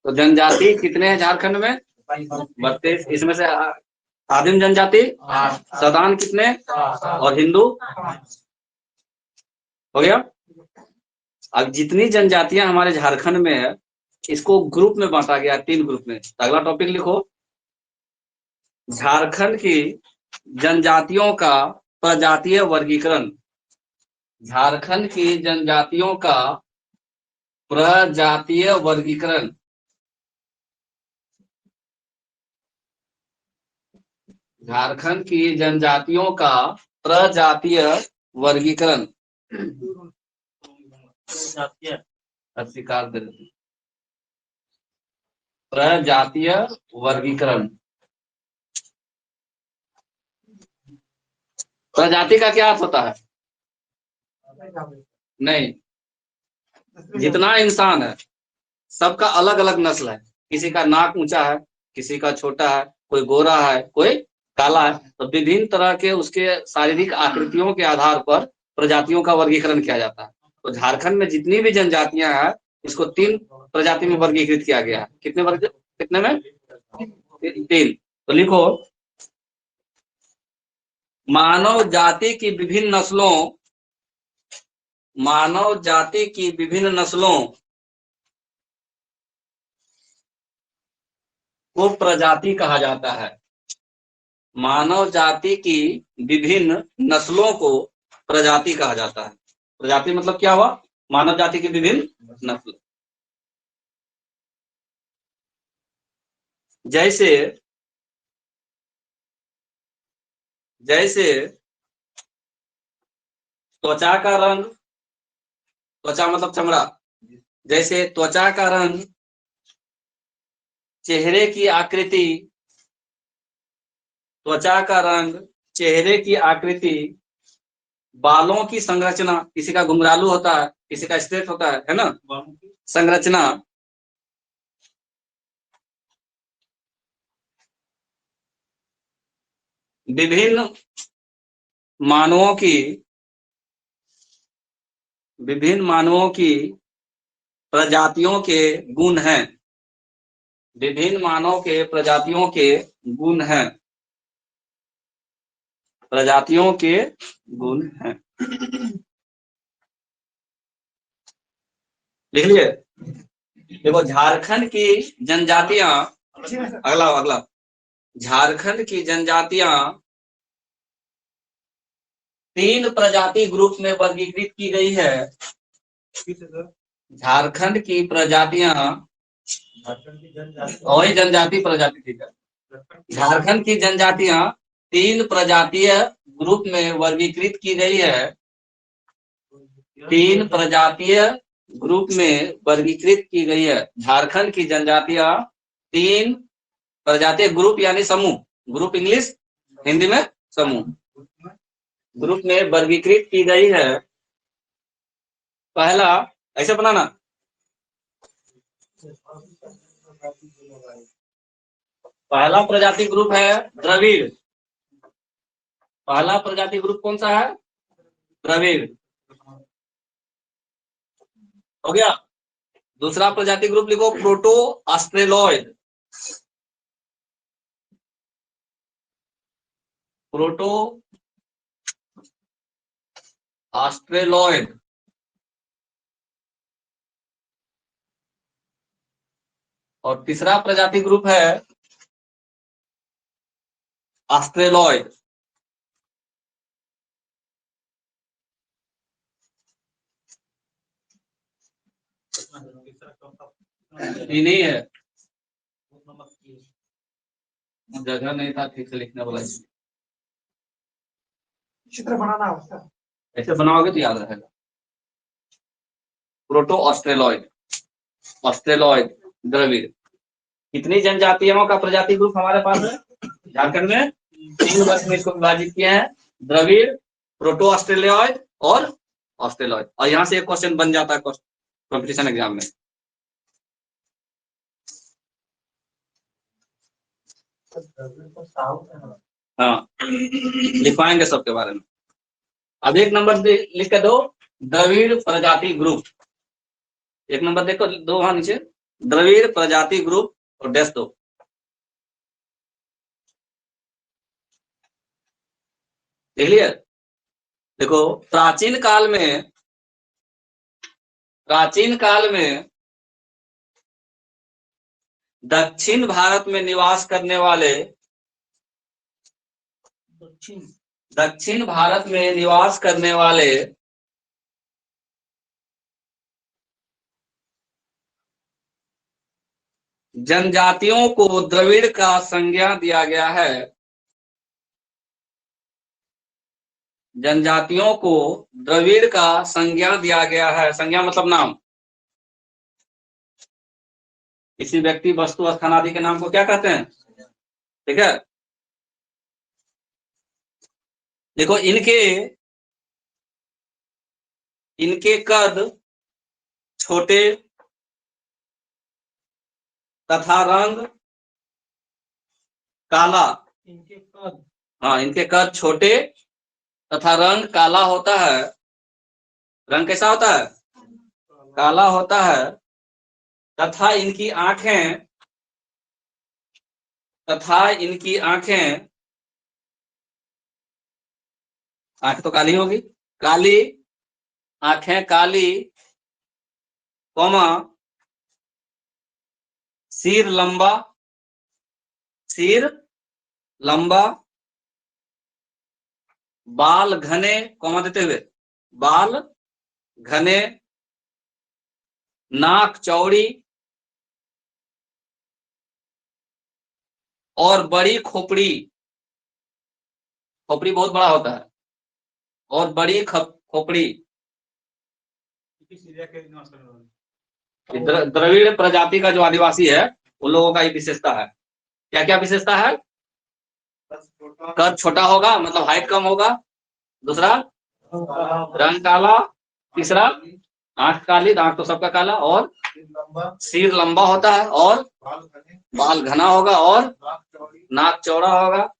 तो जनजाति कितने हैं झारखंड में? 32। इसमें से आदिम जनजाति सदान कितने और हिंदू हो गया। अब जितनी जनजातियां हमारे झारखंड में है इसको ग्रुप में बांटा गया 3 ग्रुप में। अगला टॉपिक लिखो, झारखंड की जनजातियों का प्रजातीय वर्गीकरण। झारखंड की जनजातियों का प्रजातीय वर्गीकरण। झारखंड की जनजातियों का प्रजातीय वर्गीकरण। अस्वीकार कर प्रजातीय वर्गीकरण। प्रजाति का क्या अर्थ होता है? नहीं, जितना इंसान है सबका अलग अलग नस्ल है। किसी का नाक ऊंचा है, किसी का छोटा है, कोई गोरा है, कोई काला है। तो विभिन्न तरह के उसके शारीरिक आकृतियों के आधार पर प्रजातियों का वर्गीकरण किया जाता है। तो झारखंड में जितनी भी जनजातियां हैं इसको 3 प्रजाति में वर्गीकृत किया गया है। कितने में? 3। तो लिखो, मानव जाति की विभिन्न नस्लों को प्रजाति कहा जाता है। मानव जाति की विभिन्न नस्लों को प्रजाति कहा जाता है। प्रजाति मतलब क्या हुआ? मानव जाति की विभिन्न नस्ल। जैसे त्वचा का रंग, त्वचा मतलब चमड़ा, जैसे त्वचा का रंग, चेहरे की आकृति, त्वचा का रंग, चेहरे की आकृति, बालों की संरचना, किसी का घुंघरालू होता है, किसी का स्ट्रेट होता है ना, संरचना, विभिन्न मानवों की प्रजातियों के गुण हैं। विभिन्न मानव के प्रजातियों के गुण हैं। प्रजातियों के गुण हैं। लिख लिए? देखो, झारखंड की जनजातियां, अगला झारखंड की जनजातियां 3 प्रजाति ग्रुप में वर्गीकृत की गई है। झारखंड की प्रजातियां, वही जनजाति प्रजाति, ठीक है। झारखंड की जनजातियां 3 प्रजातीय ग्रुप में वर्गीकृत की गई है। 3 प्रजातीय ग्रुप में वर्गीकृत की गई है। झारखंड की जनजातियां 3 प्रजातीय ग्रुप यानी समूह, ग्रुप इंग्लिश, हिंदी में समूह, ग्रुप में वर्गीकृत की गई है। पहला, ऐसे बनाना, पहला प्रजाति ग्रुप है द्रविड़। पहला प्रजाति ग्रुप कौन सा है? द्रविड़। हो गया। दूसरा प्रजाति ग्रुप लिखो प्रोटो ऑस्ट्रेलॉइड। Proto Australoid. और तीसरा प्रजाति ग्रुप है ऑस्ट्रेलॉइड। ये नहीं है, जगह नहीं था ठीक से लिखने वाला। चित्र बनाना होता, ऐसे बनाओगे तो याद रहेगा। Proto australoid, australoid, Dravid. कितनी जनजातियों का प्रजाति ग्रुप हमारे पास है झारखंड में? 3 वर्ग में इसको विभाजित किए हैं, द्रविड़, प्रोटो ऑस्ट्रेलॉइड और ऑस्ट्रेलॉइड। और यहाँ से एक क्वेश्चन बन जाता है कॉम्पिटिशन एग्जाम में। हाँ, लिखवाएंगे सबके बारे में। अब 1 नंबर लिख के दो, द्रविड़ प्रजाति ग्रुप। 1 नंबर देखो, दो वहां नीचे, द्रविड़ प्रजाति ग्रुप और डैश दो। देख लिया। देखो प्राचीन काल में दक्षिण भारत में निवास करने वाले जनजातियों को द्रविड़ का संज्ञा दिया गया है। जनजातियों को द्रविड़ का संज्ञा दिया गया है। संज्ञा मतलब नाम। किसी व्यक्ति, वस्तु, स्थान आदि के नाम को क्या कहते हैं? ठीक है। देखो इनके कद छोटे तथा रंग काला। इनके कद छोटे तथा रंग काला होता है। रंग कैसा होता है? काला होता है। तथा इनकी आंखें आंख तो काली होगी, काली आंखें, काली कोमा सिर लंबा, बाल घने, कोमा देते हुए, बाल घने, नाक चौड़ी और बड़ी खोपड़ी। खोपड़ी बहुत बड़ा होता है और बड़ी खोपड़ी। द्रविड़ प्रजाति का जो आदिवासी है उन लोगों का ये विशेषता है। क्या क्या विशेषता है? कद छोटा होगा, मतलब हाइट कम होगा। दूसरा, रंग काला। तीसरा, आंख काली, आंख तो सबका काला, और सिर लंबा होता है और बाल घना होगा और नाक चौड़ा होगा,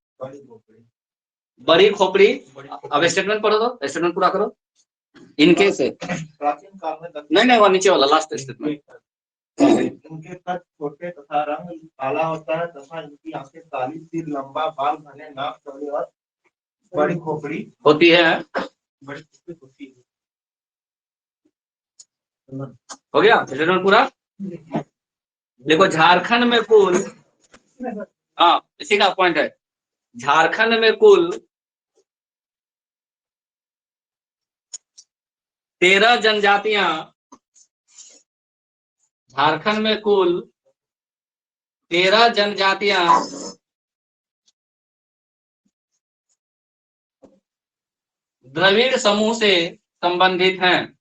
बड़ी खोपड़ी। अब स्टेटमेंट पढ़ो तो, स्टेटमेंट पूरा करो। इनके से प्राचीन काल में नहीं, वो नीचे वाला लास्ट स्टेटमेंट। इनके कद छोटे तथा रंग काला होता है तथा इनकी आंखें काली, सिर लंबा, बाल घने, नाक चौड़ी और बड़ी खोपड़ी होती है। हो गया स्टेटमेंट पूरा। देखो झारखंड में कुल, इसी का पॉइंट है, झारखंड में कुल 13 जनजातियां, झारखंड में कुल 13 जनजातियां द्रविड़ समूह से संबंधित हैं।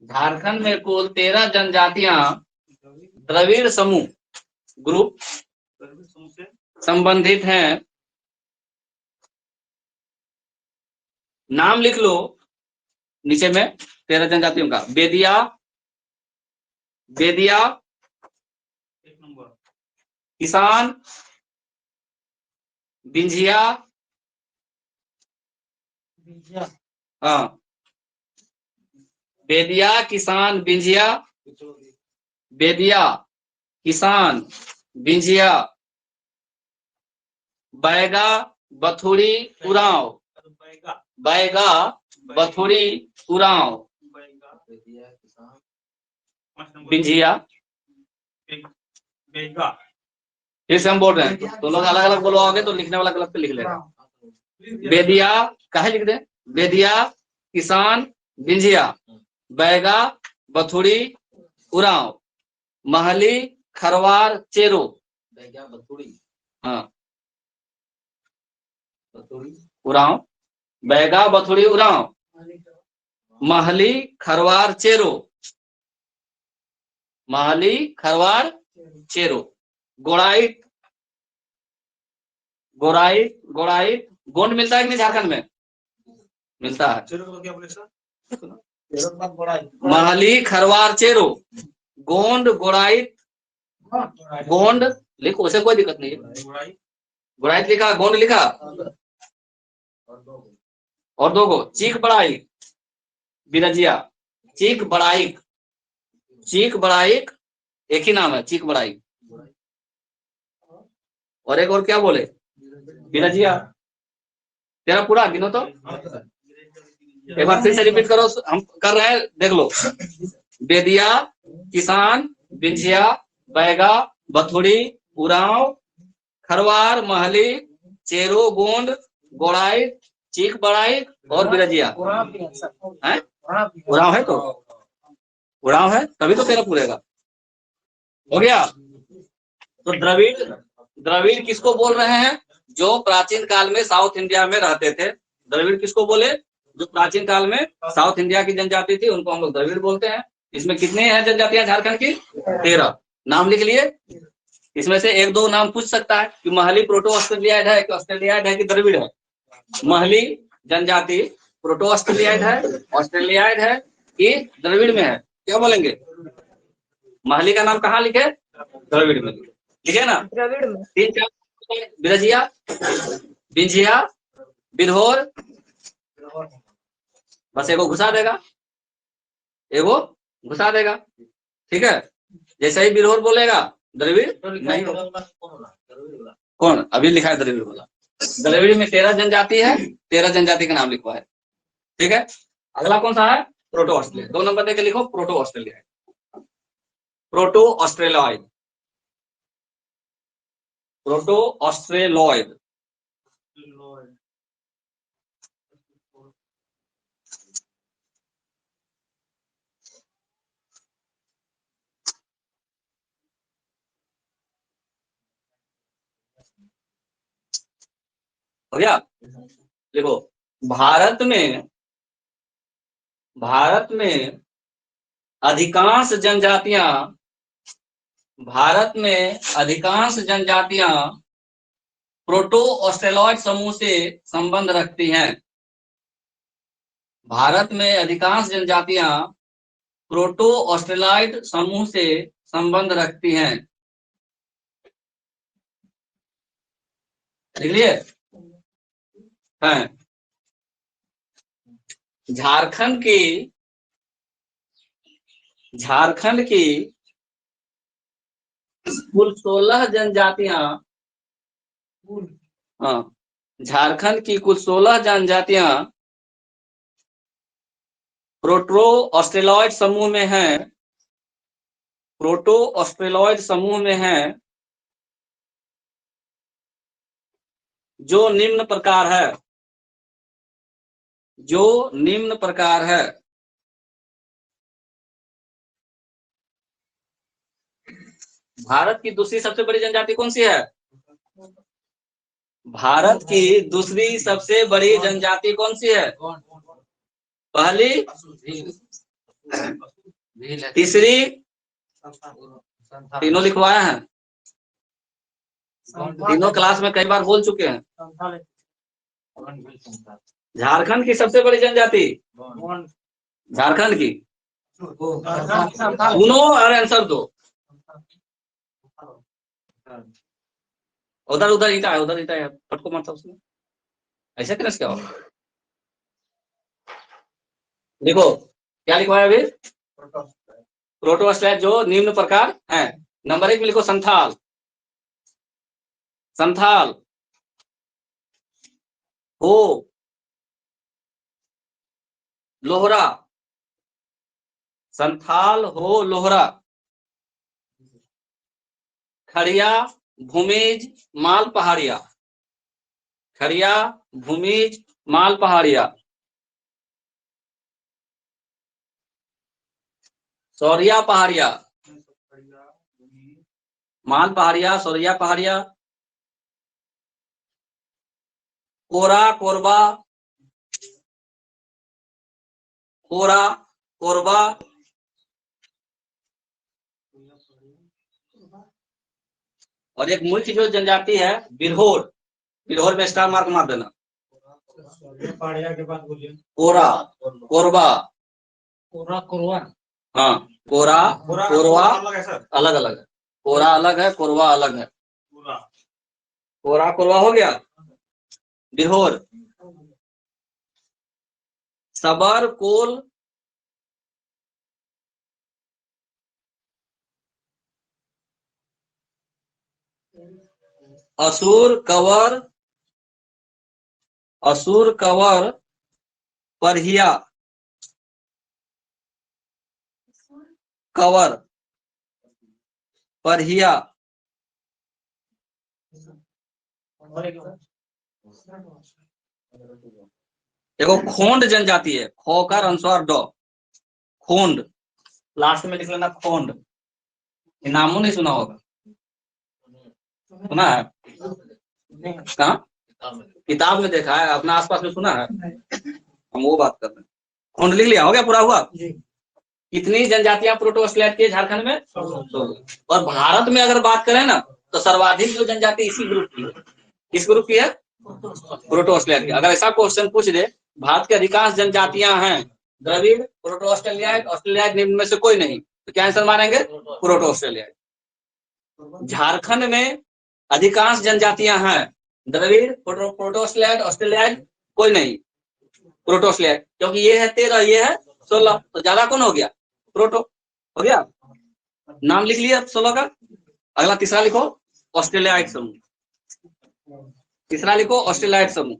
झारखंड में कुल 13 जनजातियां द्रविड़ समूह ग्रुप से संबंधित हैं। नाम लिख लो नीचे में 13 जनजातियों का। बेदिया, एक नंबर, किसान, बिंझिया, बेदिया, किसान, बिंझिया, बैगा, बथुड़ी, उरांव, बिंझिया। फिर से हम बोल रहे हैं तो लोग अलग अलग बोलवाओगे तो लिखने वाला गलत पे लिख लेगा। बेदिया काहे लिख दे? बेदिया, किसान, बिंझिया, बैगा, बथुड़ी, उरांव, महली, खरवार, चेरो। उरांव, बैगा, बथुड़ी, उरांव, महली, खरवार, चेरो, गोड़ाइट, गोंड मिलता है कि नहीं झारखंड में? मिलता है। महली, खरवार, चेरो, गोंड, गोड़ाइट, गोंड लिखो, उसे कोई दिक्कत नहीं है। गोड़ाइट लिखा, गोंड लिखा, और दो गो चीख बड़ाई, बिरजिया, चीख बड़ाई, चीक बड़ाइक, एक ही नाम है चीक बड़ाइक। और एक और क्या बोले, बिरजिया। तेरा पूरा गिनो तो, एक बार फिर से रिपीट करो, हम कर रहे हैं, देख लो। बेदिया, किसान, बिंझिया, बैगा, बथुड़ी, उरांव, खरवार, महली, चेरो, गोंड, गोड़ाई, चीख बड़ाई और बिरजिया। है उरांव है, तो उरांव है तभी तो तेरा पूरेगा। हो गया। तो द्रविड़, द्रविड़ किसको बोल रहे हैं, जो प्राचीन काल में साउथ इंडिया में रहते थे। द्रविड़ किसको बोले, जो प्राचीन काल में साउथ इंडिया की जनजाति थी, उनको हम लोग द्रविड़ बोलते हैं। इसमें कितने हैं जनजातियां झारखंड की, 13। नाम लिख लिए। इसमें से एक दो नाम पूछ सकता है कि महली प्रोटो ऑस्ट्रेलियाइड है कि ऑस्ट्रेलियाइड है कि द्रविड़ है। महली जनजाति प्रोटो ऑस्ट्रेलियाइड है, ऑस्ट्रेलियाइड है कि द्रविड़ में है, क्या बोलेंगे। महली का नाम कहाँ लिखे, द्रविड़ में लिखे ना, द्रविड़ में। 3-4 बिरजिया, बिंझिया, बिरहोर, बस एगो घुसा देगा, एगो घुसा देगा, ठीक है। जैसे ही बिरहोर बोलेगा द्रविड़ नहीं होगा। कौन अभी लिखा है द्रविड़ बोला, द्रविड़ में 13 जनजाति है, 13 जनजाति का नाम लिखवा है, ठीक है। अगला कौन सा है, प्रोटो ऑस्ट्रेलिया। 2 नंबर देके लिखो proto Australia, proto Australoid, proto Australoid. हो गया। देखो भारत में अधिकांश जनजातियां, भारत में अधिकांश जनजातियां प्रोटो ऑस्ट्रेलॉइड समूह से संबंध रखती हैं। भारत में अधिकांश जनजातियां प्रोटो ऑस्ट्रेलॉइड समूह से संबंध रखती हैं, देख लिए हैं। झारखंड की कुल 16 जनजातियां, हाँ, झारखंड की कुल 16 जनजातियां प्रोटो ऑस्ट्रेलॉइड समूह में हैं, प्रोटो ऑस्ट्रेलॉइड समूह में हैं, जो निम्न प्रकार है, जो निम्न प्रकार है। भारत की दूसरी सबसे बड़ी जनजाति कौन सी है, भारत की दूसरी सबसे बड़ी जनजाति कौन सी है, पहली, तीसरी, तीनों लिखवाया है, तीनों क्लास में कई बार बोल चुके हैं। झारखंड की सबसे बड़ी जनजाति, झारखंड की सुनो और आंसर दो। उधर उधर ईटा है, उधर ईटा है, पटको मत उसमें, ऐसे करने से क्या होगा। देखो क्या लिखवाया अभी, प्रोटो ऑस्ट्रेलॉइड जो निम्न प्रकार है। नंबर 1 में लिखो संथाल, संथाल, हो, लोहरा, संथाल, हो, लोहरा, खड़िया, भूमिज, माल पहाड़िया, खड़िया, भूमिज, माल पहाड़िया, सौरिया पहाड़िया, माल पहाड़िया, सौरिया पहाड़िया, कोरा, कोरबा, कोरा, कोरबा, और एक मुख्य जो जनजाति है बिरहोर, बिरहोर में स्टार मार्क मार देना। पहाड़िया के बाद बोलिए, कोरा, कोरबा, कोरा, कोरवा, हाँ, कोरा, कोरवा अलग अलग है, कोरा अलग है, कोरवा अलग है। कोरा कोरवा हो गया। बिरहोर, सबर, कोल, असुर कवर, असुर कवर परहिया, कवर परहिया, देखो खोंड जनजाति है, खोकर अनुस्वार ड, खोंड लास्ट में लिख लेना खोंड। ये नामों नहीं सुना होगा, सुना है कहाँ? किताब में देखा है, अपना आसपास में सुना है, हम वो बात कर रहे हैं। खोंड लिख लिया, हो गया, पूरा हुआ। कितनी जनजातियां प्रोटो ऑस्ट्रेलिया की है झारखंड में? 16। और भारत में अगर बात करें ना तो सर्वाधिक जो जनजाति इसी ग्रुप की है। किस ग्रुप की है? प्रोटो ऑस्ट्रेलिया की। अगर ऐसा क्वेश्चन पूछ दे, भारत की अधिकांश जनजातियां हैं द्रविड़, प्रोटो ऑस्ट्रेलियाइट, ऑस्ट्रेलियाइट निम्न में से कोई नहीं, तो क्या आंसर मानेंगे? प्रोटो ऑस्ट्रेलियाइट। झारखंड में अधिकांश जनजातियां हैं द्रविड़, प्रोटो ऑस्ट्रेलियाइट, ऑस्ट्रेलियाइट कोई नहीं, प्रोटो ऑस्ट्रेलियाइट। क्योंकि ये है 13, ये है 16, तो ज्यादा कौन हो गया? प्रोटो हो गया। नाम लिख लिया 16 का। अगला तीसरा लिखो, ऑस्ट्रेलियाइट समूह। तीसरा लिखो ऑस्ट्रेलियाइट समूह।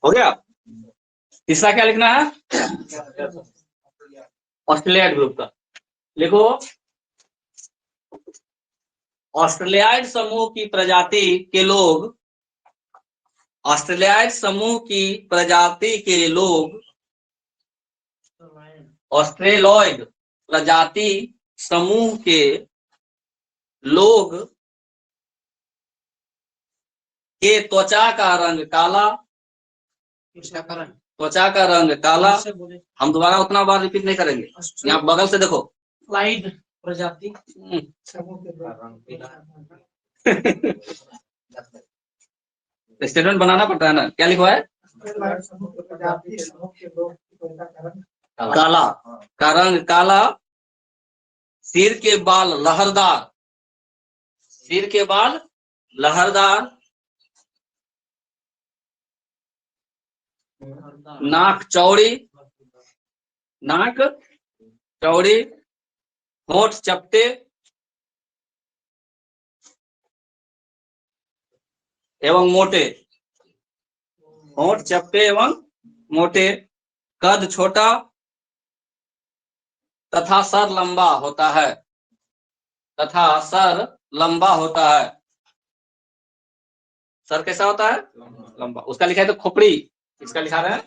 हो गया। तीसरा क्या लिखना है? ऑस्ट्रेलियाइट ग्रुप का लिखो। ऑस्ट्रेलियाइट समूह की प्रजाति के लोग, ऑस्ट्रेलियाइट समूह की प्रजाति के लोग, ऑस्ट्रेलॉइड प्रजाति समूह के लोग के त्वचा का रंग काला, त्वचा का रंग काला। हम दोबारा उतना बार रिपीट नहीं करेंगे, यहाँ बगल से देखो, लाइड प्रजाति स्टेटमेंट बनाना पड़ता है ना। क्या लिखवा है? काला, का रंग काला, सिर के बाल लहरदार, सिर के बाल लहरदार, नाक चौड़ी, नाक चौड़ी, होठ चपटे एवं मोटे, होठ चपटे एवं मोटे, कद छोटा तथा सर लंबा होता है, तथा सर लंबा होता है। सर कैसा होता है? लंबा। उसका लिखा है तो खोपड़ी, इसका लिखा रहे हैं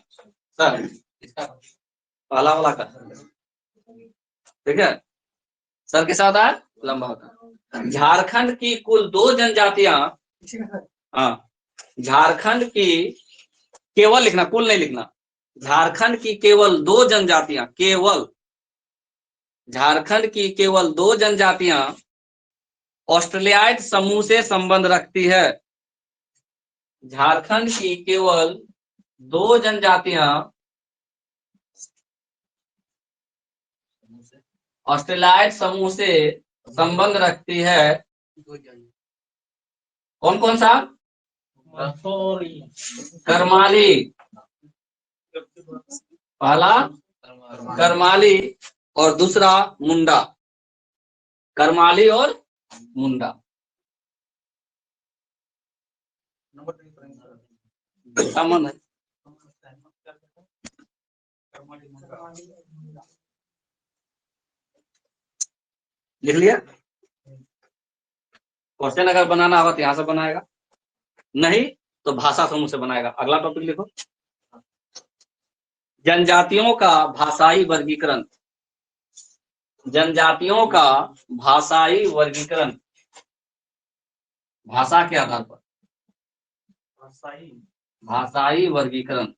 सर, इसका पहला वाला का, ठीक है। सर कैसा होता है? लंबा होता है। झारखंड की कुल 2 जनजातियां, हाँ, झारखंड की केवल लिखना, कुल नहीं लिखना, झारखंड की केवल 2 जनजातियां, केवल झारखंड की केवल 2 जनजातियां ऑस्ट्रेलियाइट समूह से संबंध रखती है। झारखंड की केवल 2 जनजातियां ऑस्ट्रेलियाइट समूह से संबंध रखती है। कौन कौन सा? करमाली, पहला करमाली और दूसरा मुंडा, करमाली और मुंडा। मन है लिख लिया। क्वेश्चन अगर बनाना होगा तो यहां से बनाएगा, नहीं तो भाषा समूह से बनाएगा। अगला टॉपिक लिखो, जनजातियों का भाषाई वर्गीकरण। जनजातियों का भाषाई वर्गीकरण, भाषा के आधार पर भाषाई वर्गीकरण।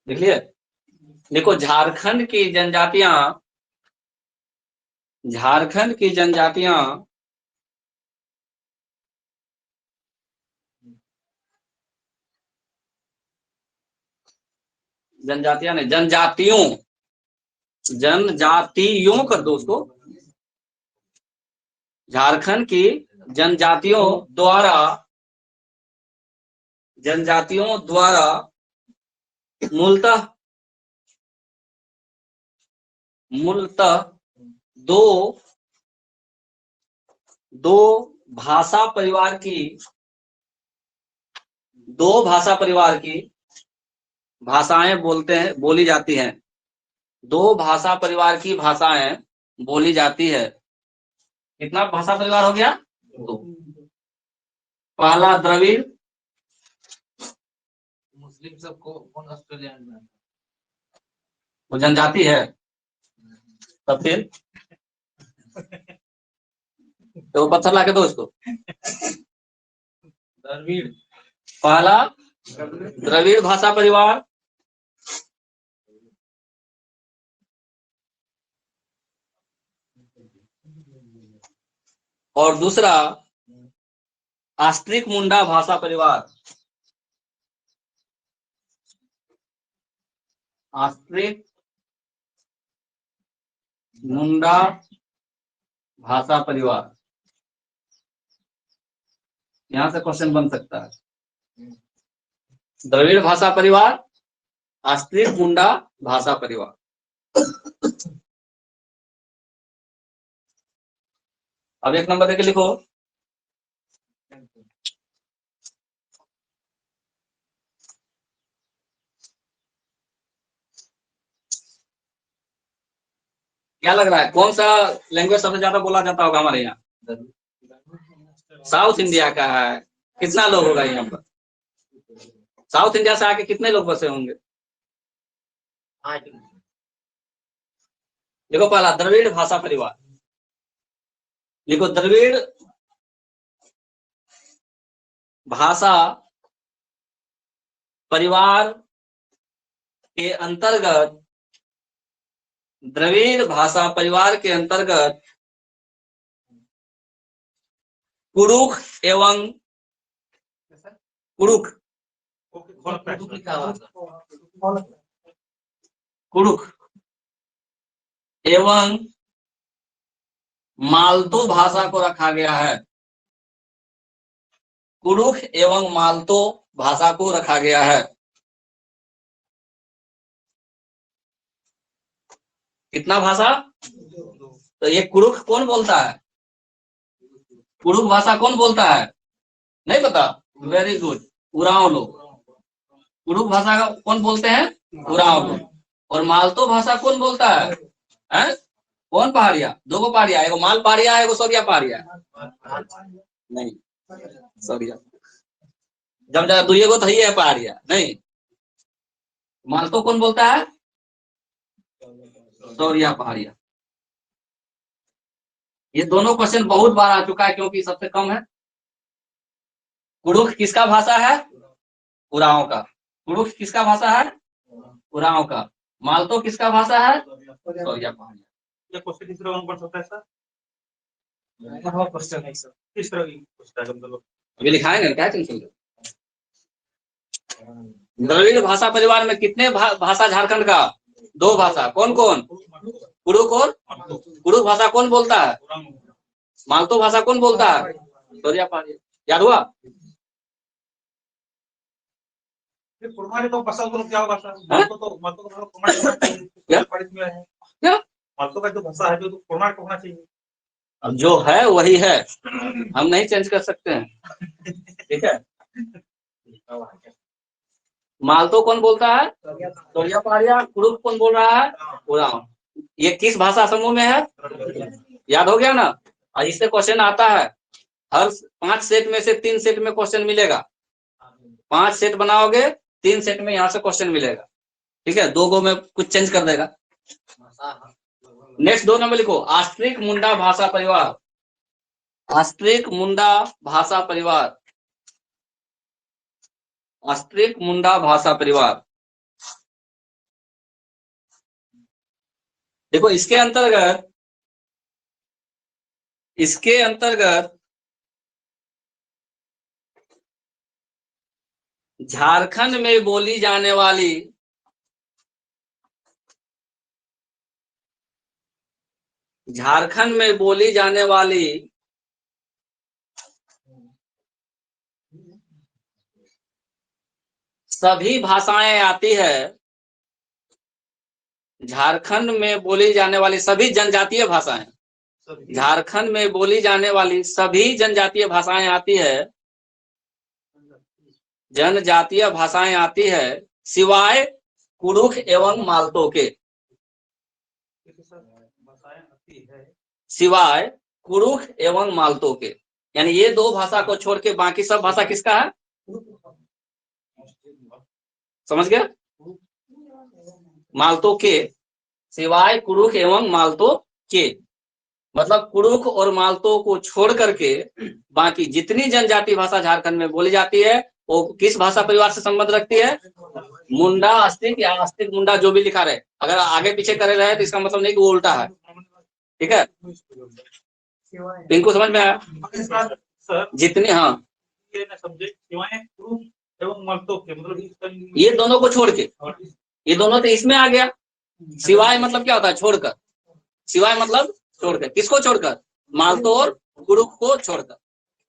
देख लिए। देखो, झारखंड की जनजातियां झारखंड की जनजातियां जनजातियां नहीं, जनजातियों कर दो उसको। झारखंड की जनजातियों द्वारा मूलतः दो भाषा परिवार की भाषाएं बोली जाती हैं। दो भाषा परिवार की भाषाएं बोली जाती है। कितना भाषा परिवार हो गया? दो। पहला द्रविड़, मुस्लिम सबको कौन ऑस्ट्रेलिया में? वो जनजाति है, तब फिर तो पत्थर लाके दो इसको। द्रविड़, पहला द्रविड़ भाषा परिवार, और दूसरा आस्ट्रिक मुंडा भाषा परिवार। आस्ट्रिक मुंडा भाषा परिवार, यहां से क्वेश्चन बन सकता है। द्रविड़ भाषा परिवार, आस्ट्रिक मुंडा भाषा परिवार। अब एक नंबर देके लिखो। क्या लग रहा है कौन सा लैंग्वेज सबसे ज्यादा बोला जाता होगा हमारे यहाँ? साउथ इंडिया का है। कितना लोग होगा यहाँ पर? साउथ इंडिया से आके कितने लोग बसे होंगे? देखो पहला द्रविड़ भाषा परिवार, देखो द्रविड़ भाषा परिवार के अंतर्गत, द्रविड़ भाषा परिवार के अंतर्गत कुड़ुख एवं कुड़ुख एवं मालतो भाषा को रखा गया है। कुड़ुख एवं मालतो भाषा को रखा गया है। कितना भाषा? तो ये कुड़ुख कौन बोलता है? कुड़ुख भाषा कौन बोलता है? नहीं पता? वेरी गुड, उरांव लोग। कुड़ुख भाषा का कौन बोलते हैं? उरांव लोग। और मालतो भाषा कौन बोलता है? हैं? कौन पहाड़िया? दो गो पहाड़िया, एगो माल पहाड़िया है, एगो सौरिया पहाड़िया है। नहीं, सौरिया। जब जगह दुइये गो तो ही है पहाड़िया, नहीं। मालतो कौन बोलता है? सौरिया पहाड़िया। ये दोनों क्वेश्चन बहुत बार आ चुका है क्योंकि सबसे कम है। कुड़ुख किसका भाषा है? उरांव का। कुड़ुख किसका भाषा है? उरांव का। मालतो किसका भाषा है? सौरिया पहाड़िया। ये क्वेश्चन किस तरह पढ़ सकता है सर? क्वेश्चन है सर। किस तरह की पूछता है मतलब? अभी लिखाएंगे, क्या टेंशन लो। द्रविड़ भाषा परिवार में कितने भाषा झारखंड का? दो भाषा। कौन कौन? कुड़ुख और कुड़ुख भाषा कौन बोलता है? मालतो भाषा कौन बोलता है? सौरिया पहाड़िया। याद हुआ? कुरमानी तो भाषा तो क्या होगा सर? मालतो तो कुरमानी क्या? पढ़ित में है। क्या? मालतो का जो भाषा है जो तो कुरमानी होना चाहिए। अब जो है वही है, हम नहीं चेंज कर सकते हैं। ठीक है। मालतो कौन बोलता है? सौरिया पहाड़िया। कुड़ुख कौन बोल रहा है? उरांव। ये किस भाषा समूह में है? याद हो गया ना? और इससे क्वेश्चन आता है। हर 5 सेट में से 3 सेट में क्वेश्चन मिलेगा। 5 सेट बनाओगे, 3 सेट में यहाँ से क्वेश्चन मिलेगा। ठीक है, 2 गो में कुछ चेंज कर देगा। नेक्स्ट 2 नंबर लिखो, आस्ट्रिक मुंडा भाषा परिवार। आस्ट्रिक मुंडा भाषा परिवार। आस्ट्रिक मुंडा भाषा परिवार। देखो इसके अंतर्गत इसके अंतर्गत झारखंड में बोली जाने वाली सभी भाषाएं आती है। झारखंड में बोली जाने वाली सभी जनजातीय भाषाएं, झारखंड में बोली जाने वाली सभी जनजातीय भाषाएं आती है, जनजातीय भाषाएं आती है, सिवाय कुरुख एवं मालतो के। सिवाय कुरुख एवं मालतो के, यानी ये दो भाषा को छोड़ के बाकी सब भाषा किसका है? समझ गया? मालतो के, सिवाय कुरुख एवं मालतो के, मतलब कुरुख और मालतो को छोड़ करके बाकी जितनी जनजाति भाषा झारखंड में बोली जाती है वो किस भाषा परिवार से संबंध रखती है? मुंडा, अस्तिक या अस्तिक मुंडा, जो भी लिखा रहे। अगर आगे पीछे करे रहे तो इसका मतलब नहीं कि वो उल्टा है। ठीक है, इनको समझ में आया? सर जितने, हाँ, ये ना सब्जेक्ट सिवाय कुरुख एवं मालतो के, मतलब ये दोनों को छोड़ के, ये दोनों तो इसमें आ गया। सिवाय मतलब क्या होता है? छोड़कर। सिवाय मतलब छोड़कर, किसको छोड़कर? मालतो और कुरुख को छोड़कर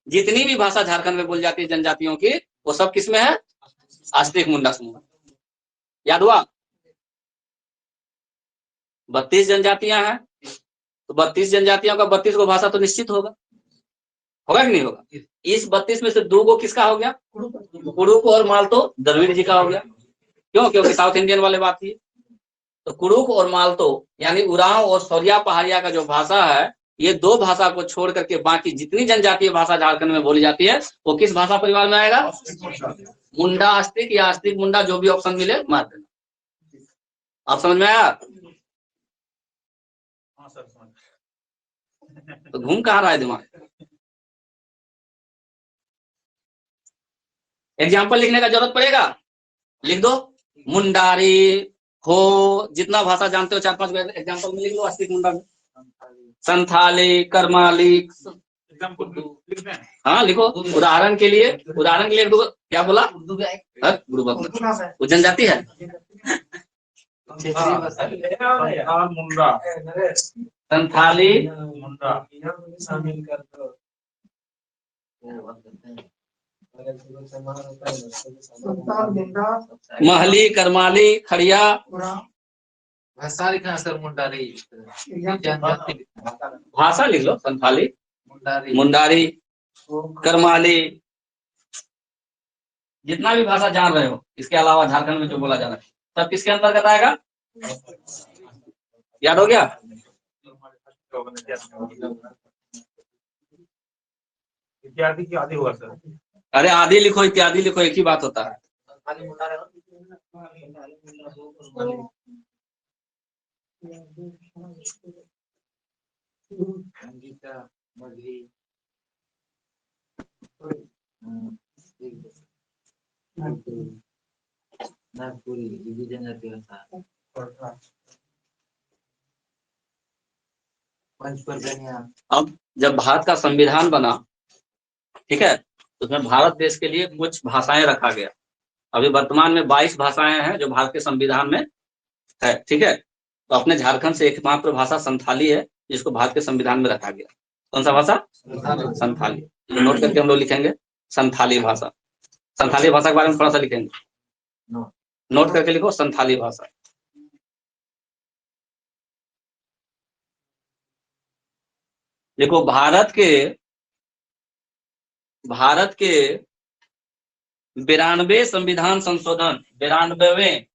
जितनी भी भाषा झारखंड में बोली जाती है जनजातियों की, वो सब किसमें है? अस्तिक मुंडा समूह। याद हुआ? 32 जनजातियां हैं, तो 32 जनजातियों का 32 को भाषा तो निश्चित होगा कि नहीं होगा? इस 32 में से 2 को किसका हो गया? कुरुख और मालतो द्रविड़ जी का हो गया। क्यों? क्योंकि साउथ इंडियन वाले बात थी। तो कुरुख और मालतो यानी उरांव और सौरिया पहाड़िया का जो भाषा है, ये 2 भाषा को छोड़ करके बाकी जितनी जनजातीय भाषा झारखंड में बोली जाती है वो किस भाषा परिवार में आएगा? मुंडा अस्तिक या अस्तिक मुंडा, जो भी ऑप्शन मिले मार देना। आप समझ में आया? तो घूम कहाँ रहा है दिमाग? एग्जाम्पल लिखने का जरूरत पड़ेगा? लिख दो, मुंडारी हो, जितना भाषा जानते हो 4-5 एग्जाम्पल में लिख लो। अस्तिक मुंडा में संथाली, कर्माली, हाँ लिखो। उदाहरण के लिए क्या बोला? वो जनजाति है। संथाली, महली, करमाली, खड़िया, भाषा लिखना सर, मुंडारी भाषा लिख लो। संथाली, मुंडारी, करमाली, जितना भी भाषा जान रहे हो, इसके अलावा झारखंड में जो बोला जा रहा है सब किसके अंतर्गत आएगा? याद हो गया? इत्यादि की आदि होगा सर। अरे आदि लिखो, इत्यादि लिखो, एक ही बात होता है। अब जब भारत का संविधान बना, ठीक है, तो उसमें भारत देश के लिए कुछ भाषाएं रखा गया। अभी वर्तमान में 22 भाषाएं हैं जो भारत के संविधान में है। ठीक है, तो अपने झारखंड से एकमात्र भाषा संथाली है जिसको भारत के संविधान में रखा गया। कौन सा भाषा? संथाली। नोट करके हम लोग लिखेंगे संथाली भाषा। संथाली भाषा के बारे में थोड़ा सा लिखेंगे, नोट करके लिखो संथाली भाषा। देखो, भारत के 92 संविधान संशोधन, 92वें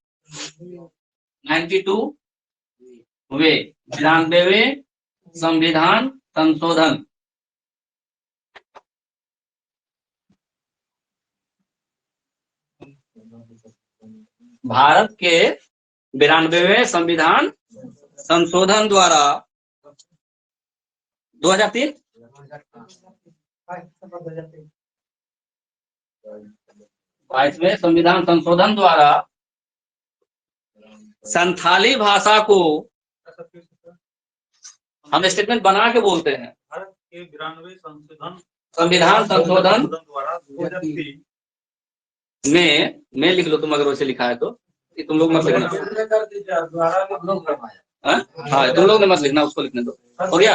92वें संविधान संशोधन भारत के 92वें संविधान संशोधन द्वारा 2003 22वें संविधान संशोधन द्वारा संथाली भाषा को हम स्टेटमेंट बना के बोलते हैं। के 92 संविधान संशोधन द्वारा 2003 में लिख लो तुम, अगर वैसे लिखा है तो ये तुम लोग मत लिखना। हाँ तुम लोग ने मत लिखना, उसको लिखने दो। हो गया,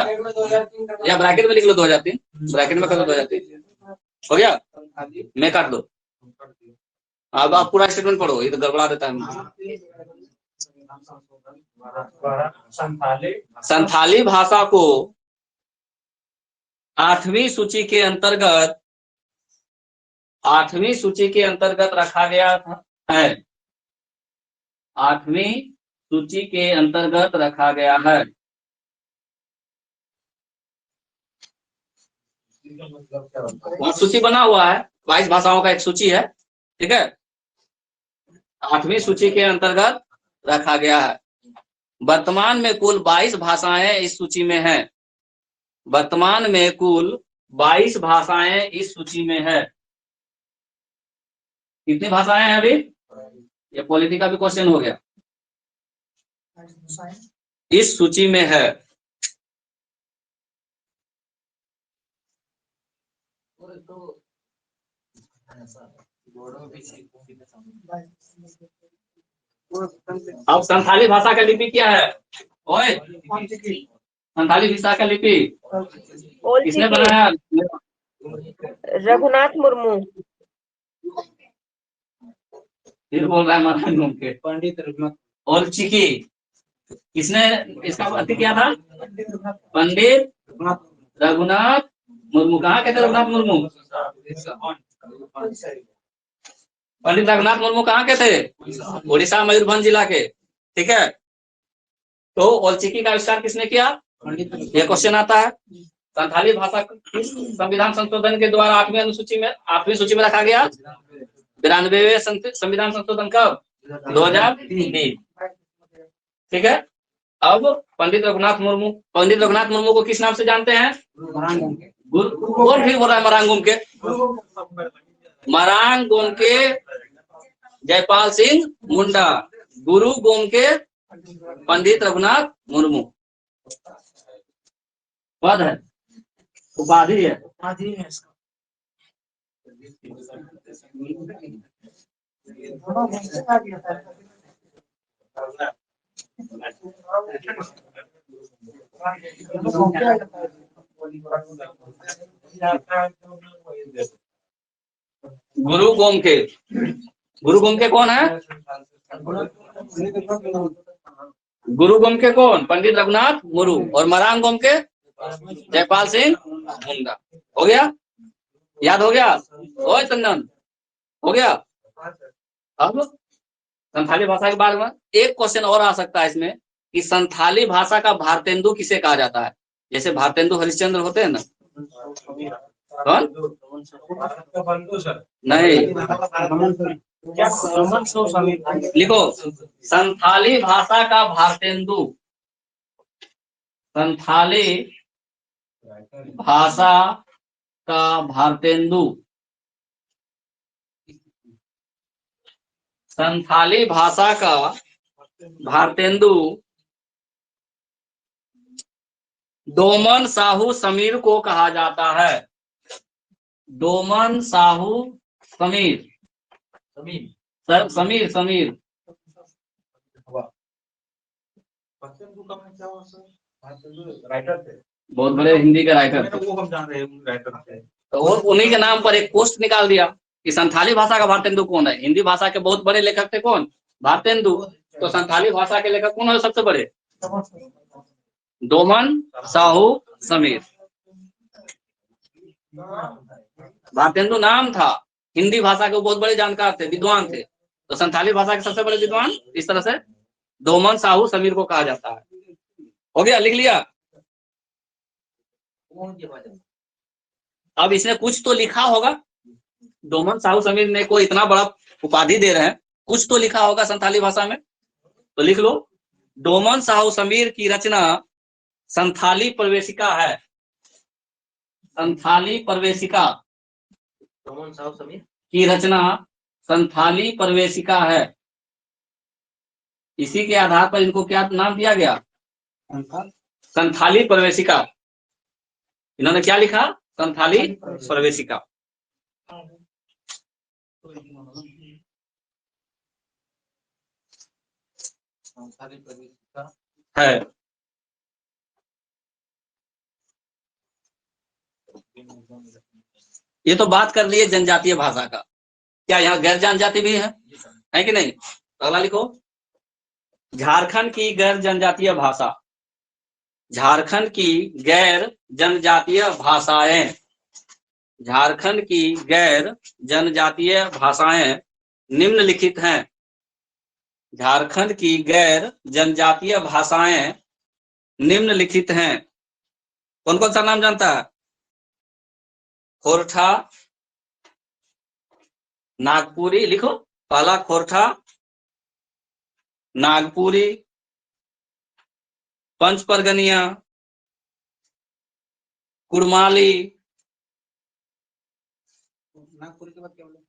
या ब्रैकेट में लिख लो 2003, ब्रैकेट में कर दो 2003। हो गया, मैं काट दो। अब आप पूरा स्टेटमेंट पढ़ो, ये तो गड़बड़ा देता है। संथाली भाषा को 8वीं सूची के अंतर्गत रखा गया है। 8वीं सूची के अंतर्गत रखा गया है। वहाँ सूची बना हुआ है, 22 भाषाओं का एक सूची है, ठीक है। 8वीं सूची के अंतर्गत रखा गया है। वर्तमान में कुल 22 भाषाएं इस सूची में हैं। वर्तमान में कुल 22 भाषाएं इस सूची में है। कितनी भाषाएं हैं अभी? ये पॉलिटी का भी क्वेश्चन हो गया। इस सूची में है। अब संथाली भाषा का लिपि क्या है? ओए, संथाली भाषा का लिपि किसने बनाया? रघुनाथ मुर्मू। फिर बोल रहा है महाराज घूम के। पंडित रघुनाथ। और चिकी किसने इसका अति किया था? पंडित रघुनाथ मुर्मू। कहाँ के थे रघुनाथ मुर्मू? पंडित रघुनाथ मुर्मू कहाँ के थे? उड़ीसा मयूरभंज जिला के, ठीक है। तो ओलचिकी का आविष्कार किसने किया? ये क्वेश्चन आता है। संथाली भाषा किस संविधान संशोधन के द्वारा 8वीं सूची में रखा गया? 92वें संविधान संशोधन कब? 2003, ठीक है। अब पंडित रघुनाथ मुर्मू को किस नाम से जानते हैं? कौन फिर बोल रहा है मरांग गोमके जयपाल सिंह मुंडा, गुरु गोमके पंडित रघुनाथ मुर्मू। पद है, उपाधि है। गुरु गोमके कौन है? गुरु गोमके कौन? पंडित रघुनाथ मुर्मू। और मरांग गोमके जयपाल सिंह मुंडा। हो गया, याद हो गया? ओए चंदन, हो गया? अब संथाली भाषा के बारे में एक क्वेश्चन और आ सकता है इसमें कि संथाली भाषा का भारतेंदु किसे कहा जाता है? जैसे भारतेंदु हरिश्चंद्र होते हैं ना, कौन? नहीं, लिखो संथाली भाषा का भारतेंदु। संथाली भाषा का भारतेंदु। संथाली भाषा का भारतेंदु डोमन साहू समीर को कहा जाता है। डोमन साहू समीर। समीर राइटर थे, बहुत बड़े हिंदी के राइटर थे। वो हम जान रहे हैं राइटर थे। तो और उन्हीं के नाम पर एक पोस्ट निकाल दिया कि संथाली भाषा का भारतेंदु कौन है। हिंदी भाषा के बहुत बड़े लेखक थे कौन? भारतेंदु। तो संथाली भाषा के लेखक कौन है सबसे बड़े? डोमन साहू समीर। भारतेंदु नाम था, हिंदी भाषा के बहुत बड़े जानकार थे, विद्वान थे। तो संथाली भाषा के सबसे बड़े विद्वान इस तरह से डोमन साहू समीर को कहा जाता है। हो गया, लिख लिया? अब इसने कुछ तो लिखा होगा। डोमन साहू समीर ने कोई इतना बड़ा उपाधि दे रहे हैं, कुछ तो लिखा होगा संथाली भाषा में, तो लिख लो। डोमन साहू समीर की रचना संथाली प्रवेशिका है। संथाली प्रवेशिका, डोमन साहू समीर की रचना संथाली प्रवेशिका है। इसी के आधार पर इनको क्या नाम दिया गया? संथाली प्रवेशिका। इन्होंने क्या लिखा? संथाली प्रवेशिका। संथाली प्रवेशिका है। ये तो बात कर लिए जनजातीय भाषा का। क्या यहाँ गैर जनजाति भी है कि नहीं? अगला लिखो, झारखंड की गैर जनजातीय भाषा। झारखंड की गैर जनजातीय भाषाएं। झारखंड की गैर जनजातीय भाषाएं निम्नलिखित हैं। झारखंड की गैर जनजातीय भाषाएं निम्नलिखित हैं। कौन कौन सा नाम जानता है? खोरठा, नागपुरी, लिखो पहला खोरठा, नागपुरी, पंच परगनिया, कुड़माली। नागपुरी के बाद क्या बोले?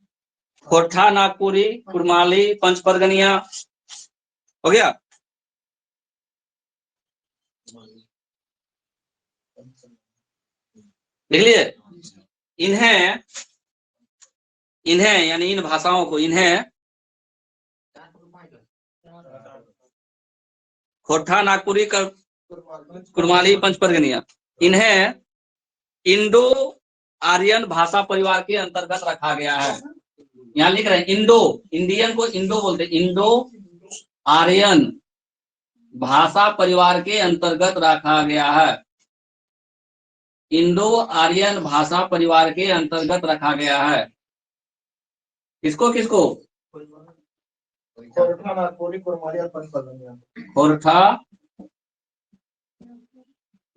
खोरठा, नागपुरी, कुड़माली, पंच परगनिया। हो गया? लिख लिए? इन्हें यानी इन भाषाओं को, इन्हें खोरठा, नागपुरी, कुड़माली, पंच परगनिया, इन्हें इंडो आर्यन भाषा परिवार के अंतर्गत रखा गया है। यहाँ लिख रहे हैं इंडो, इंडियन को इंडो बोलते हैं, इंडो आर्यन भाषा परिवार के अंतर्गत रखा गया है। इंडो आर्यन भाषा परिवार के अंतर्गत रखा गया है। किसको किसको? खोरठा, नागपुरी, कुड़माली और पंच परगनिया। खोरठा,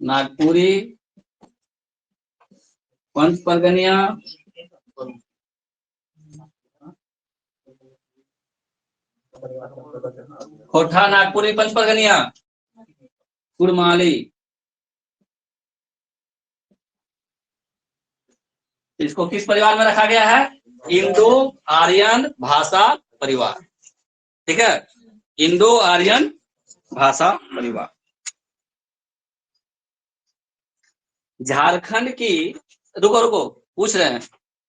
नागपुरी, पंच परगनिया, खोरठा, नागपुरी, पंच परगनिया, कुड़माली। इसको किस परिवार में रखा गया है? इंडो आर्यन भाषा परिवार। ठीक है, इंडो आर्यन भाषा परिवार। झारखंड की, रुको रुको, पूछ रहे हैं,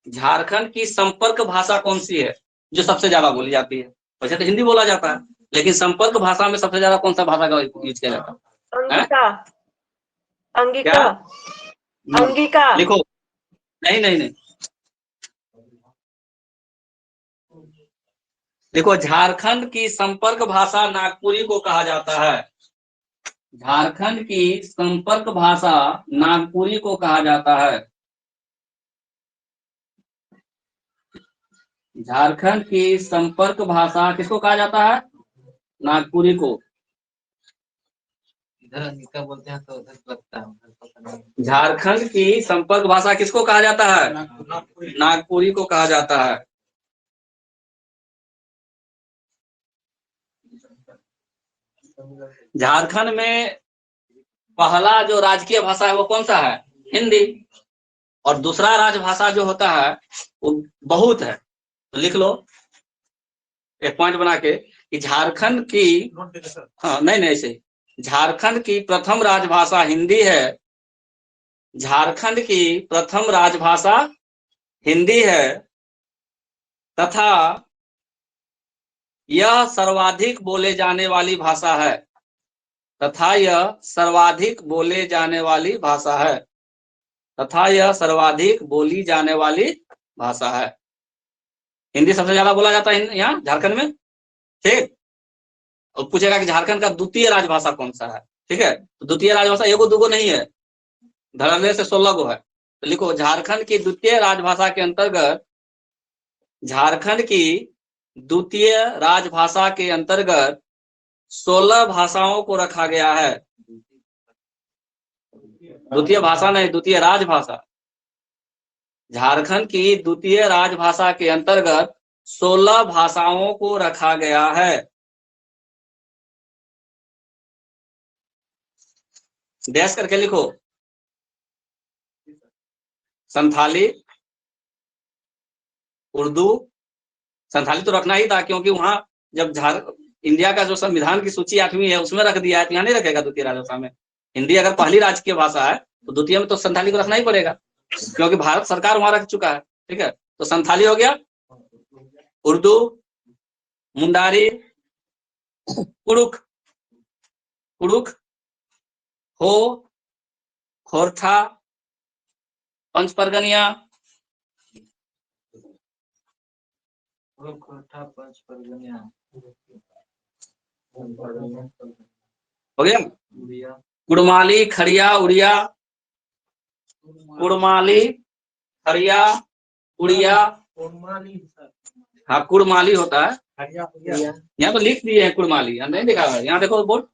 झारखंड की संपर्क भाषा कौन सी है जो सबसे ज्यादा बोली जाती है? वैसे तो हिंदी बोला जाता है, लेकिन संपर्क भाषा में सबसे ज्यादा कौन सा भाषा का यूज किया जाता है? अंगिका, अंगिका, क्या? अंगिका। लिखो। नहीं नहीं नहीं, देखो, झारखंड की संपर्क भाषा नागपुरी को कहा जाता है। झारखंड की संपर्क भाषा नागपुरी को कहा जाता है। झारखंड की संपर्क भाषा किसको कहा जाता है? नागपुरी को। इधर अंगिका बोलते हैं तो उधर लगता है, उधर पता नहीं। झारखंड की संपर्क भाषा किसको कहा जाता है? नागपुरी को कहा जाता है। झारखंड में पहला जो राजकीय भाषा है वो कौन सा है? हिंदी। और दूसरा राजभाषा जो होता है वो बहुत है। तो लिख लो एक पॉइंट बना के कि झारखंड की, हाँ नहीं नहीं, ऐसे झारखंड की प्रथम राजभाषा हिंदी है। झारखंड की प्रथम राजभाषा हिंदी है तथा यह सर्वाधिक बोले जाने वाली भाषा है। तथा यह सर्वाधिक बोले जाने वाली भाषा है। तथा यह सर्वाधिक बोली जाने वाली भाषा है। हिंदी सबसे ज्यादा बोला जाता है यहाँ झारखंड में। ठीक, और पूछेगा कि झारखंड का द्वितीय राजभाषा कौन सा है। ठीक है, तो द्वितीय राजभाषा एगो दूगो नहीं है, धड़ल्ले से 16 गो है। तो लिखो, झारखंड की द्वितीय राजभाषा के अंतर्गत, झारखंड की द्वितीय राजभाषा के अंतर्गत 16 भाषाओं को रखा गया है। द्वितीय भाषा नहीं, द्वितीय राजभाषा। झारखंड की द्वितीय राजभाषा के अंतर्गत 16 भाषाओं को रखा गया है। डैश करके लिखो, संथाली, उर्दू। संथाली तो रखना ही था क्योंकि वहां जब इंडिया का जो संविधान की सूची 8वीं है उसमें रख दिया है, तो यहाँ नहीं रखेगा द्वितीय राजभाषा में। हिंदी अगर पहली राजकीय भाषा है तो द्वितीय में तो संथाली को रखना ही पड़ेगा, क्योंकि भारत सरकार वहां रख चुका है। ठीक है, तो संथाली हो गया, उर्दू, मुंडारी, कुड़ुक, कुड़ुक, हो, खोरठा, पंच परगनिया, खोरठा, पंच परगनिया, हो गया, उड़िया, कुड़माली, खड़िया, उड़िया, कुड़माली, खड़िया, उड़िया, हाँ कुड़माली होता है, यहाँ तो लिख दिए हैं कुड़माली, यहाँ नहीं लिखा है, यहाँ देखो बोर्ड,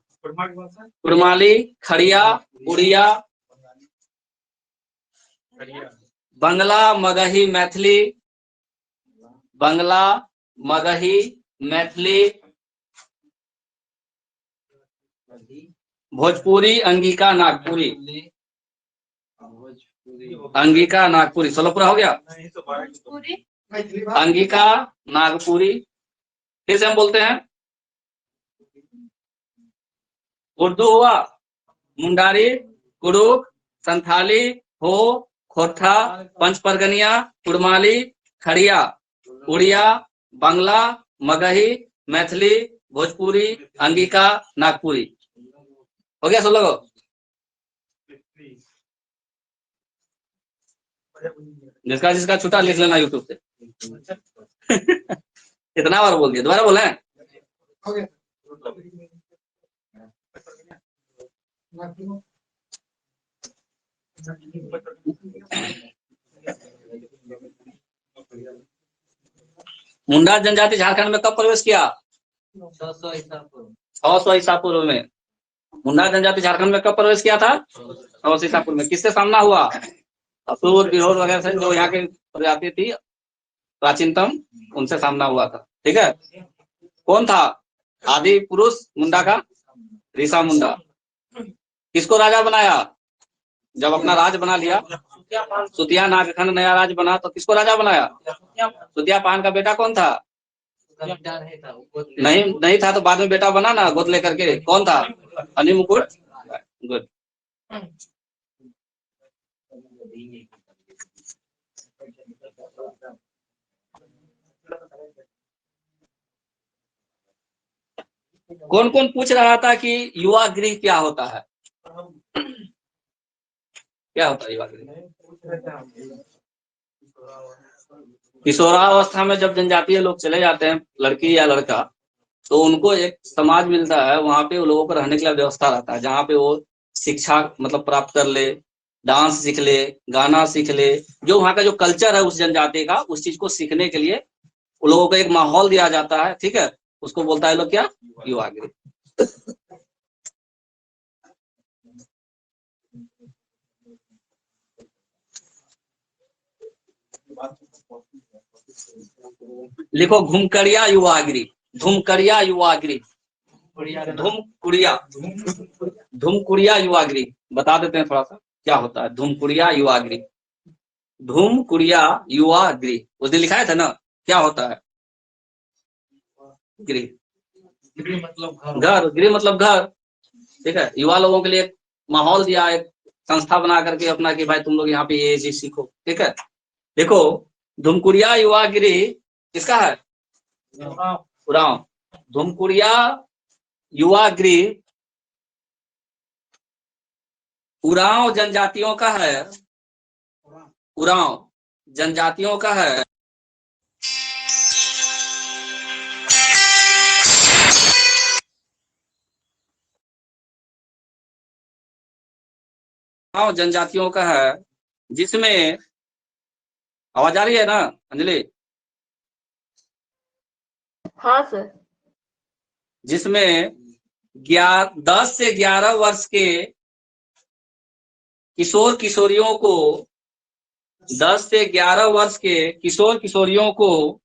कुड़माली, खड़िया, उड़िया, बंगला, मगही, मैथिली, बंगला, मगही, मैथिली, भोजपुरी, अंगिका, नागपुरी, अंगिका, नागपुरी, 16 पूरा हो गया। अंगिका, नागपुरी, फिर से हम बोलते हैं, उर्दू हुआ, मुंडारी, कुड़ुक, संथाली, हो, खोरठा, पंच परगनिया, कुड़माली, खड़िया, उड़िया, बांग्ला, मगही, मैथिली, भोजपुरी, अंगिका, नागपुरी। हो गया सब लोगों? जिसका जिसका छूटा लिख लेना यूट्यूब से। कितना बार बोल दिया, दोबारा बोले? मुंडा जनजाति झारखंड में कब प्रवेश किया? 600 ईसा पूर्व। 600 ईसा पूर्व में। मुंडा जनजाति झारखंड में कब प्रवेश किया था? 600 ईसा पूर्व में। किससे सामना हुआ? असुर, बिरोध वगैरह से, जो यहाँ की प्रजाति थी प्राचीनतम, उनसे सामना हुआ था। ठीक है, कौन था आदि पुरुष मुंडा का? ऋषा मुंडा। किसको राजा बनाया जब अपना राज बना लिया? सुतिया नागखंड नया राज बना तो किसको राजा बनाया? सुतिया पान का बेटा कौन था? नहीं था तो बाद में बेटा बना ना, गोद लेकर के। कौन था? अनिल मुकुट। गुड। कौन कौन पूछ रहा था कि युवा गृह क्या होता है? क्या होता है युवा गृह? किशोरावस्था में जब जनजातीय लोग चले जाते हैं, लड़की या लड़का, तो उनको एक समाज मिलता है, वहां पे वो लोगों को रहने के लिए व्यवस्था रहता है, जहाँ पे वो शिक्षा मतलब प्राप्त कर ले, डांस सीख ले, गाना सीख ले, जो वहाँ का जो कल्चर है उस जनजाति का, उस चीज को सीखने के लिए उन लोगों को एक माहौल दिया जाता है। ठीक है, उसको बोलता है लोग क्या? युवा गृह। लिखो घुमकड़िया युवा गृह, धुमकड़िया युवा गृह, धुमकुड़िया, धुमकुड़िया युवा गृह। बता देते हैं थोड़ा सा क्या होता है धुमकुड़िया युवा गृह। धुमकुड़िया युवा गृह उस दिन लिखाया था ना, क्या होता है? गृह, गृह मतलब घर, गृह मतलब घर। ठीक है, युवा लोगों के लिए एक माहौल दिया, एक संस्था बना करके अपना कि भाई तुम लोग यहाँ पे ये चीज सीखो। ठीक है, देखो धुमकुड़िया युवा गृह किसका है? उरांव। धुमकुड़िया युवा गृह उरांव जनजातियों का है, उरांव जनजातियों का है। उरांव जनजातियों का है, जिसमें आवाज आ रही है ना अंजलि? हाँ सर। जिसमें 10 से 11 वर्ष के किशोर किशोरियों को 10 से 11 वर्ष के किशोर किशोरियों को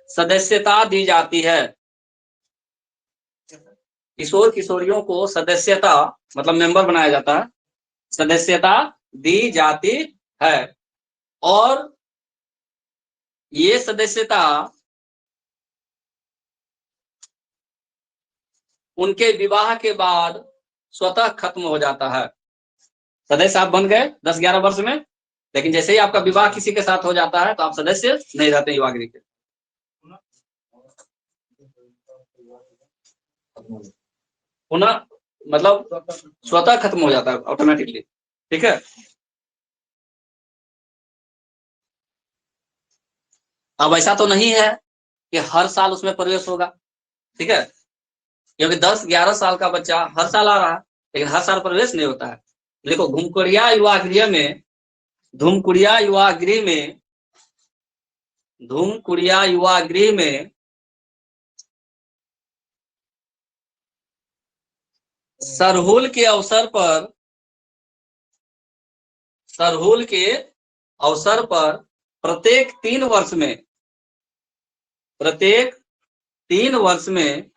सदस्यता दी जाती है। किशोर किशोरियों को सदस्यता मतलब मेंबर बनाया जाता है, सदस्यता दी जाती है। और ये सदस्यता उनके विवाह के बाद स्वतः खत्म हो जाता है। सदस्य आप बन गए 10-11 वर्ष में, लेकिन जैसे ही आपका विवाह किसी के साथ हो जाता है तो आप सदस्य नहीं रहते युवा गृह के। पुनः मतलब स्वतः खत्म हो जाता है ऑटोमेटिकली। ठीक है, अब ऐसा तो नहीं है कि हर साल उसमें प्रवेश होगा। ठीक है, क्योंकि 10-11 साल का बच्चा हर साल आ रहा है, लेकिन हर साल प्रवेश नहीं होता है। देखो धूमकुड़िया युवा गृह में, धूमकुड़िया युवा गृह में, धूमकुड़िया युवा गृह में सरहुल के अवसर पर, सरहुल के अवसर पर प्रत्येक 3 वर्ष में, प्रत्येक 3 वर्ष में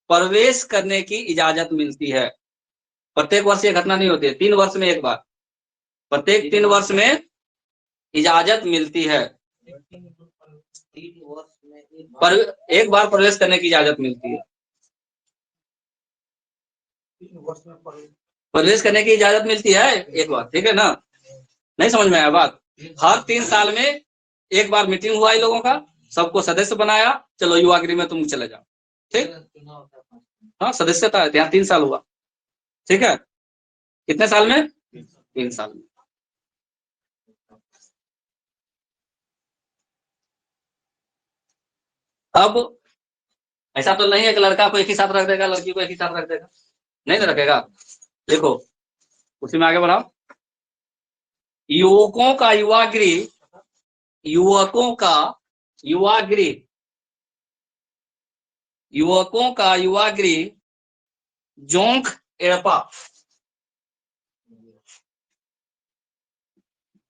प्रवेश करने की इजाजत मिलती है। प्रत्येक वर्ष ये घटना नहीं होती है, 3 वर्ष में एक बार, प्रत्येक 3 वर्ष में इजाजत मिलती है। 3 वर्ष में पर एक बार प्रवेश करने की इजाजत मिलती है। 3 वर्ष में प्रवेश करने की इजाजत मिलती है एक बार। ठीक है ना, नहीं समझ में आया बात? हर 3 साल में एक बार मीटिंग हुआ इन लोगों का, सबको सदस्य बनाया, चलो युवा गृह में तुम चले जाओ। ठीक, हाँ सदस्यता है, यहाँ 3 साल हुआ। ठीक है, कितने साल में? 3 साल में। अब ऐसा तो नहीं है कि लड़का को एक ही साथ रख देगा, लड़की को एक ही साथ रख देगा, नहीं ना रखेगा। देखो उसी में आगे बढ़ाओ। युवकों का युवा गृह, युवकों का युवा गृह, युवकों का युवा गृह जोंक एड़पा,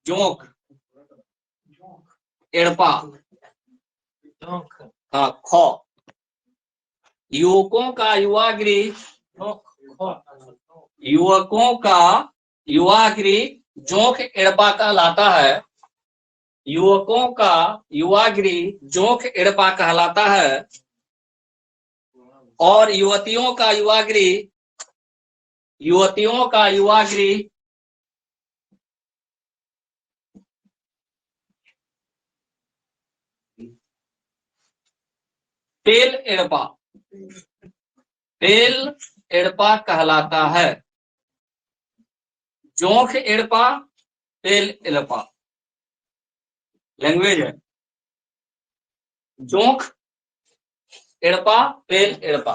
जोंक एड़पा, हाँ खो, युवकों का युवा गृह, युवकों का युवा गृह जोंक एड़पा कहलाता है। युवकों का युवा गृह जोंक एड़पा कहलाता है। और युवतियों का युवा गृह, युवतियों का युवा गृह पेल एड़पा, पेल एड़पा कहलाता है। जोंक एड़पा, पेल एड़पा लैंग्वेज है। जोंक एड़पा, पेल एड़पा।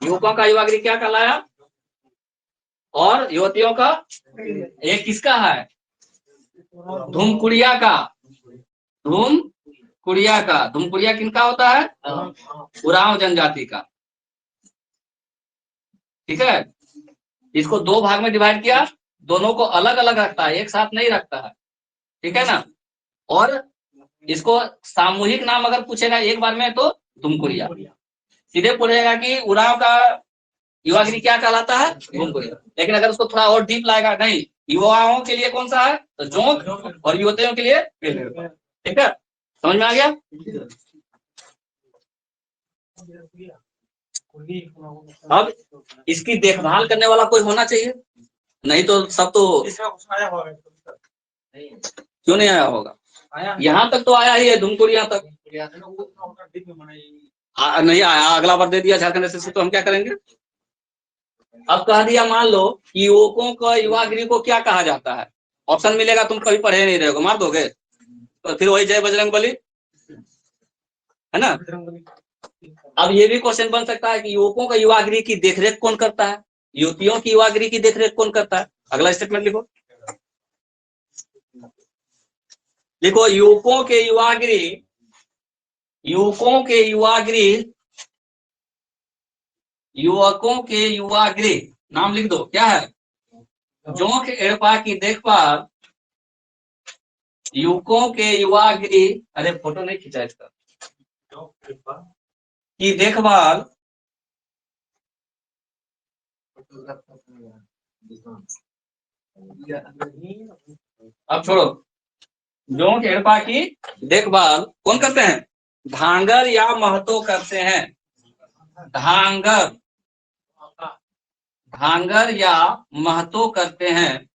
युवकों का युवा गृह क्या कहलाया? और युवतियों का, ये किसका है? धूमकुड़िया का, धूमकुड़िया का। धूमकुड़िया किनका होता है? उरांव जनजाति का। ठीक है, इसको 2 भाग में डिवाइड किया, दोनों को अलग अलग रखता है, एक साथ नहीं रखता है। ठीक है ना, और इसको सामूहिक नाम अगर पूछेगा एक बार में तो धूमकुड़िया, सीधे पूछेगा कि उरांव का युवा गृह क्या कहलाता है? धूमकुड़िया। लेकिन अगर उसको थोड़ा और डीप लाएगा, नहीं युवाओं के लिए कौन सा है तो जोंक, और युवतियों के लिए पेल एड़पा। ठीक है, समझ में आ गया? अब इसकी देखभाल करने वाला कोई होना चाहिए, नहीं तो सब तो आया होगा, क्यों नहीं आया होगा? यहाँ तक तो आया ही है, धूमकुड़िया तक नहीं आया, अगला बार दे दिया झारखंड से, तो हम क्या करेंगे? अब कह दिया, मान लो कि युवकों का युवा गृह को क्या कहा जाता है, ऑप्शन मिलेगा, तुम कभी पढ़े नहीं रहोगे, मार दोगे, तो फिर वही जय बजरंगबली है ना। अब ये भी क्वेश्चन बन सकता है कि युवकों का युवा गृह की देखरेख कौन करता है, युवतियों की युवा गृह की देखरेख कौन करता है? अगला स्टेटमेंट लिखो, लिखो युवकों के युवा गृह, युवकों के युवा गृह, युवकों के युवा गृह, नाम लिख दो, क्या है? जोंक एड़पा की देखभाल, युवकों के युवा गृह, अरे फोटो नहीं खींचा इसका, की देखभाल अब छोड़ो, जोंक एड़पा की देखभाल कौन करते हैं? धांगर या महतो करते हैं। धांगर धांगर या महतो करते हैं,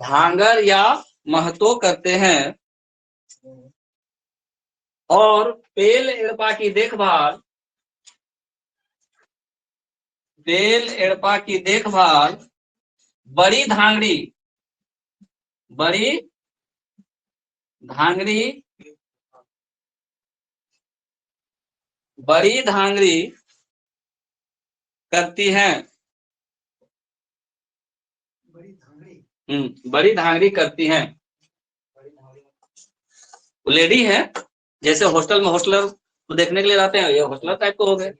धांगर या महतो करते हैं, और पेल एड़पा की देखभाल, पेल एड़पा की देखभाल बड़ी धांगड़ी, बड़ी धांगड़ी, बड़ी धांगड़ी करती हैं। बड़ी धांगड़ी करती हैं। लेडी है, जैसे हॉस्टल में हॉस्टलर को देखने के लिए जाते हैं, ये हॉस्टलर टाइप को हो गए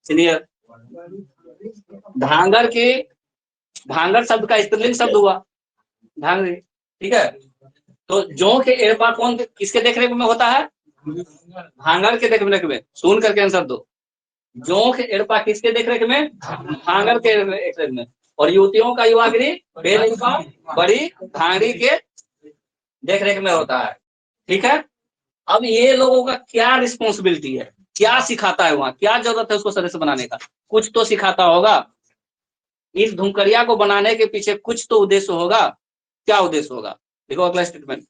सीनियर। धांगर के, धांगर शब्द का स्त्रीलिंग शब्द हुआ धांगड़ी, ठीक है। तो जों के एड़पा कौन किसके देखरेख में होता है? धांगर के देखरेख में। सुन करके आंसर दो। जों के एड़पा किसके देखरेख में? धांगर के देखरेख में। और युवतियों का युवागिरी बेल एड़पा बड़ी धांगड़ी के देखरेख में होता है, ठीक है। अब ये लोगों का क्या रिस्पॉन्सिबिलिटी है, क्या सिखाता है वहां, क्या जरूरत है उसको सदस्य बनाने का? कुछ तो सिखाता होगा। इस धुमकरिया को बनाने के पीछे कुछ तो उद्देश्य होगा। क्या उद्देश्य होगा? देखो अगला स्टेटमेंट।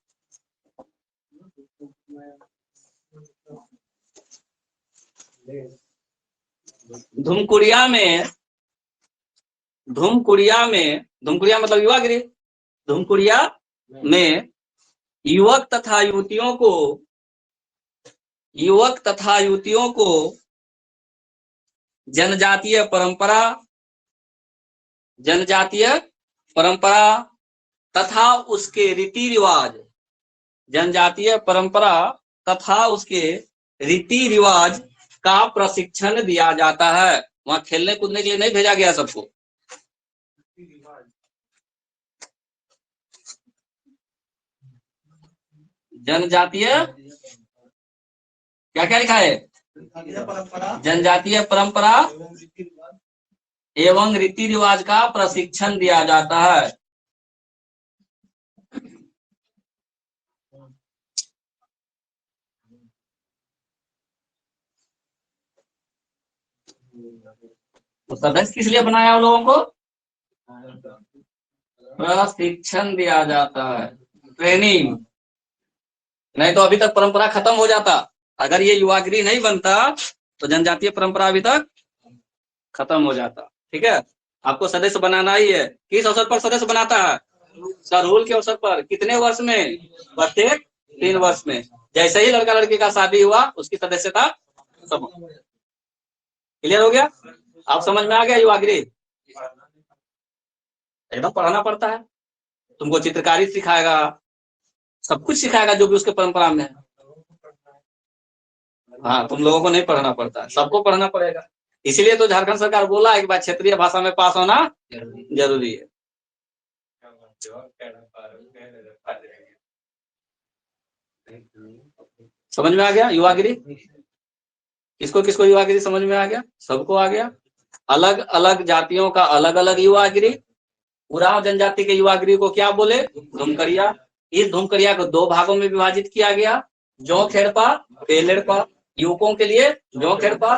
धुमकुरिया में, धुमकुरिया में, धुमकुरिया मतलब युवागिरी, धुमकुरिया में युवक तथा युवतियों को, युवक तथा युवतियों को जनजातीय परंपरा, जनजातीय परंपरा तथा उसके रीति रिवाज, जनजातीय परंपरा तथा उसके रीति रिवाज का प्रशिक्षण दिया जाता है। वहां खेलने कूदने के लिए नहीं भेजा गया सबको। जनजातीय क्या क्या लिखा है? जनजातीय परंपरा एवं रीति रिवाज का प्रशिक्षण दिया जाता है। तो सदस्य किस लिए बनाया उन लोगों को? प्रशिक्षण दिया जाता है, ट्रेनिंग। नहीं तो अभी तक परंपरा खत्म हो जाता। अगर ये युवागिरी नहीं बनता तो जनजातीय परंपरा अभी तक खत्म हो जाता, ठीक है। आपको सदस्य बनाना ही है। किस अवसर पर सदस्य बनाता है? सरहुल के अवसर पर। कितने वर्ष में? प्रत्येक 3 वर्ष में। जैसे ही लड़का लड़की का शादी हुआ उसकी सदस्यता खत्म। क्लियर हो गया? आप समझ में आ गया युवागिरी? एकदम पढ़ाना पड़ता है। तुमको चित्रकारी सिखाएगा, सब कुछ सिखाएगा जो भी उसके परंपरा में है। हाँ, तुम लोगों को नहीं पढ़ना पड़ता, सबको पढ़ना पड़ेगा। इसीलिए तो झारखंड सरकार बोला है कि भाई क्षेत्रीय भाषा में पास होना जरूरी है। समझ में आ गया युवागिरी? किसको किसको युवागिरी समझ में आ गया? सबको आ गया। अलग अलग जातियों का अलग अलग युवागिरी। उरांव जनजाति के युवागिरी को क्या बोले? धुमकरिया। इस धुमकरिया को 2 भागों में विभाजित किया गया, जों खेड़पा, पेल एड़पा। युवकों के लिए जों खेड़पा,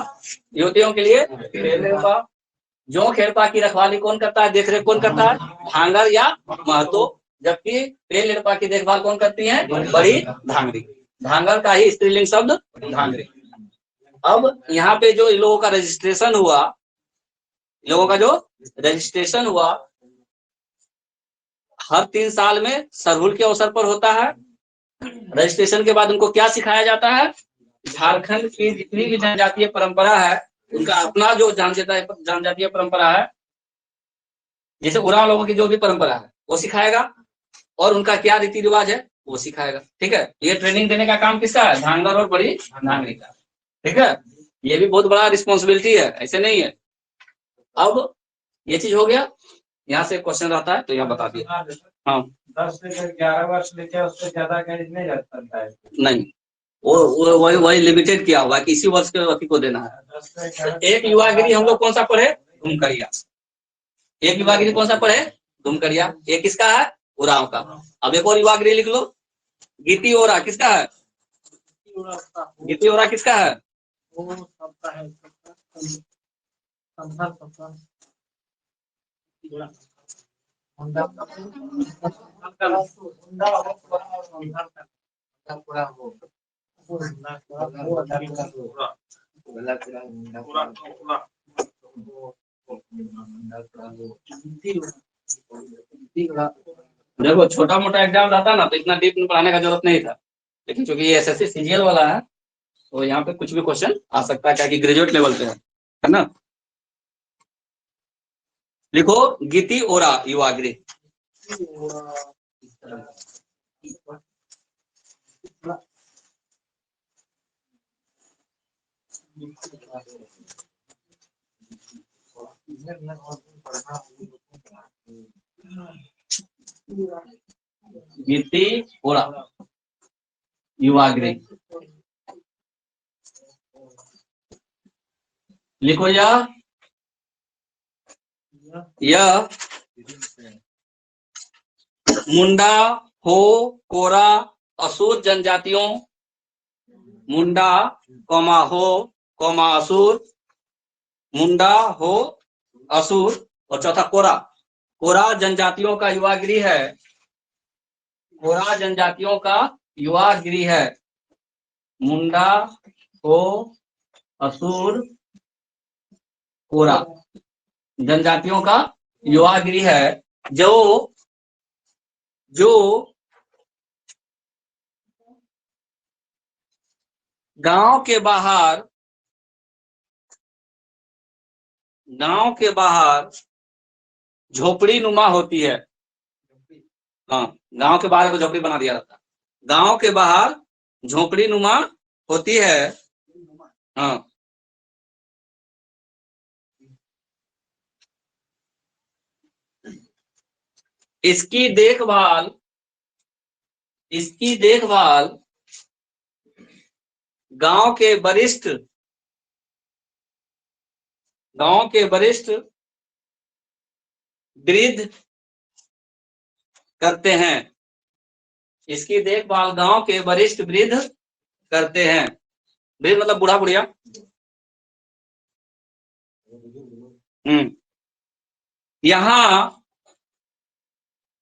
युवतियों के लिए पेल एड़पा। जों खेड़पा की रखवाली कौन करता है, देखरेख कौन करता है? धांगर या महतो। जबकि पेल एड़पा की देखभाल कौन करती है? बड़ी धांगड़ी। धांगर का ही स्त्रीलिंग शब्द धांगड़ी। अब यहाँ पे जो इन लोगों का रजिस्ट्रेशन हुआ, लोगों का जो रजिस्ट्रेशन हुआ हर 3 साल में सरहुल के अवसर पर होता है। रजिस्ट्रेशन के बाद उनको क्या सिखाया जाता है? झारखंड की जितनी भी जनजातीय परंपरा है उनका अपना जो जनजातीय परंपरा है, जैसे उरांव लोगों की जो भी परंपरा है वो सिखाएगा, और उनका क्या रीति रिवाज है वो सिखाएगा, ठीक है। ये ट्रेनिंग देने का काम किसका है? धांगर और बड़ी धांगड़ी का, ठीक है। ये भी बहुत बड़ा रिस्पॉन्सिबिलिटी है, ऐसे नहीं है। अब ये चीज हो गया। यहाँ से क्वेश्चन रहता है तो यहाँ बता दिया। हाँ, 10 से 11 वर्ष लेके उससे ज्यादा का एज नहीं रहता है। नहीं, वो वही लिमिटेड किया हुआ कि इसी वर्ष के व्यक्ति को देना है। एक युवागिरी हम लोग कौन सा पढ़े? धुमकरिया। एक युवागिरी कौन सा पढ़े? धुमकरिया। एक किसका है? उरांव का। अब एक और युवागिरी लिख लो, गीती ओरा। किसका है? गीती ओरा किसका है? संसार संसार होंडा पूरा हो देखो छोटा मोटा एग्जाम रहता ना तो इतना डीप में पढ़ाने का जरूरत नहीं था, लेकिन चूंकि ये एसएससी सीजीएल वाला है तो यहाँ पे कुछ भी क्वेश्चन आ सकता है, क्या कि ग्रेजुएट लेवल पे है ना। लिखो गीति ओरा युवाग्री। गीति ओरा युवाग्री। लिखो यह मुंडा हो कोरा असुर जनजातियों, मुंडा कौमा हो कौमा असुर, मुंडा हो असुर और चौथा कोरा, कोरा जनजातियों का युवा गृह है, कोरा जनजातियों का युवा गृह है। मुंडा हो असुर कोरा जनजातियों का युवा गृह है, जो गांव के बाहर झोपड़ी नुमा होती है। हाँ, गांव के बाहर को झोपड़ी बना दिया रहता है, गांव के बाहर झोपड़ी नुमा होती है। हाँ, इसकी देखभाल गांव के वरिष्ठ वृद्ध करते हैं। इसकी देखभाल गांव के वरिष्ठ वृद्ध करते हैं। वृद्ध मतलब बूढ़ा बुढ़िया।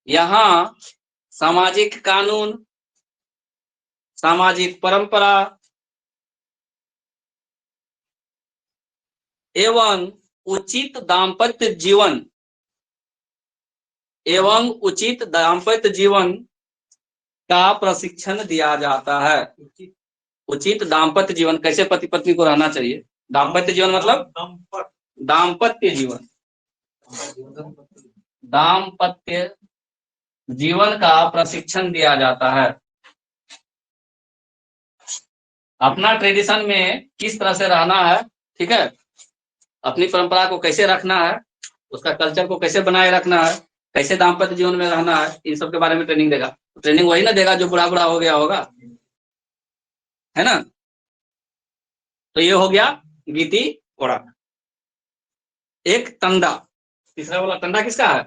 यहाँ सामाजिक कानून, सामाजिक परंपरा एवं उचित दाम्पत्य जीवन का प्रशिक्षण दिया जाता है। उचित दाम्पत्य जीवन, कैसे पति पत्नी को रहना चाहिए। दाम्पत्य जीवन मतलब दाम्पत्य जीवन का प्रशिक्षण दिया जाता है। अपना ट्रेडिशन में किस तरह से रहना है, ठीक है, अपनी परंपरा को कैसे रखना है, उसका कल्चर को कैसे बनाए रखना है, कैसे दाम्पत्य जीवन में रहना है, इन सब के बारे में ट्रेनिंग देगा। ट्रेनिंग वही ना देगा जो बुढ़ा हो गया होगा, है ना। तो ये हो गया गीति ओरा। एक तंडा, तीसरा वाला तंडा किसका है।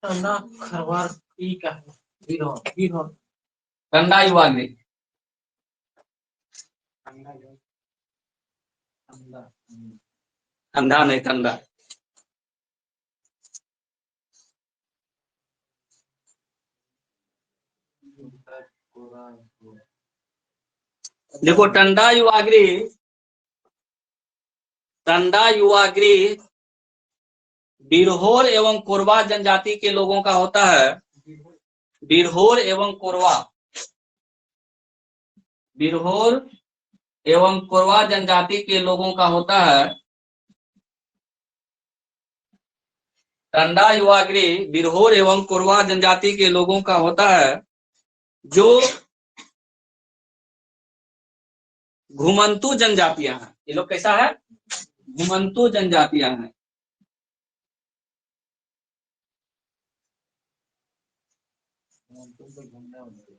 खरवार का है। तंडा युवाग्री। अंधा नहीं, तंडा। देखो टंडा युवाग्री बिरहोर एवं कोरवा जनजाति के लोगों का होता है। बिरहोर एवं कोरवा जनजाति के लोगों का होता है। टंडा युवाग्री बिरहोर एवं कोरवा जनजाति के लोगों का होता है, जो घुमंतु जनजातियां हैं। ये लोग कैसा है, घुमंतु जनजातियां हैं।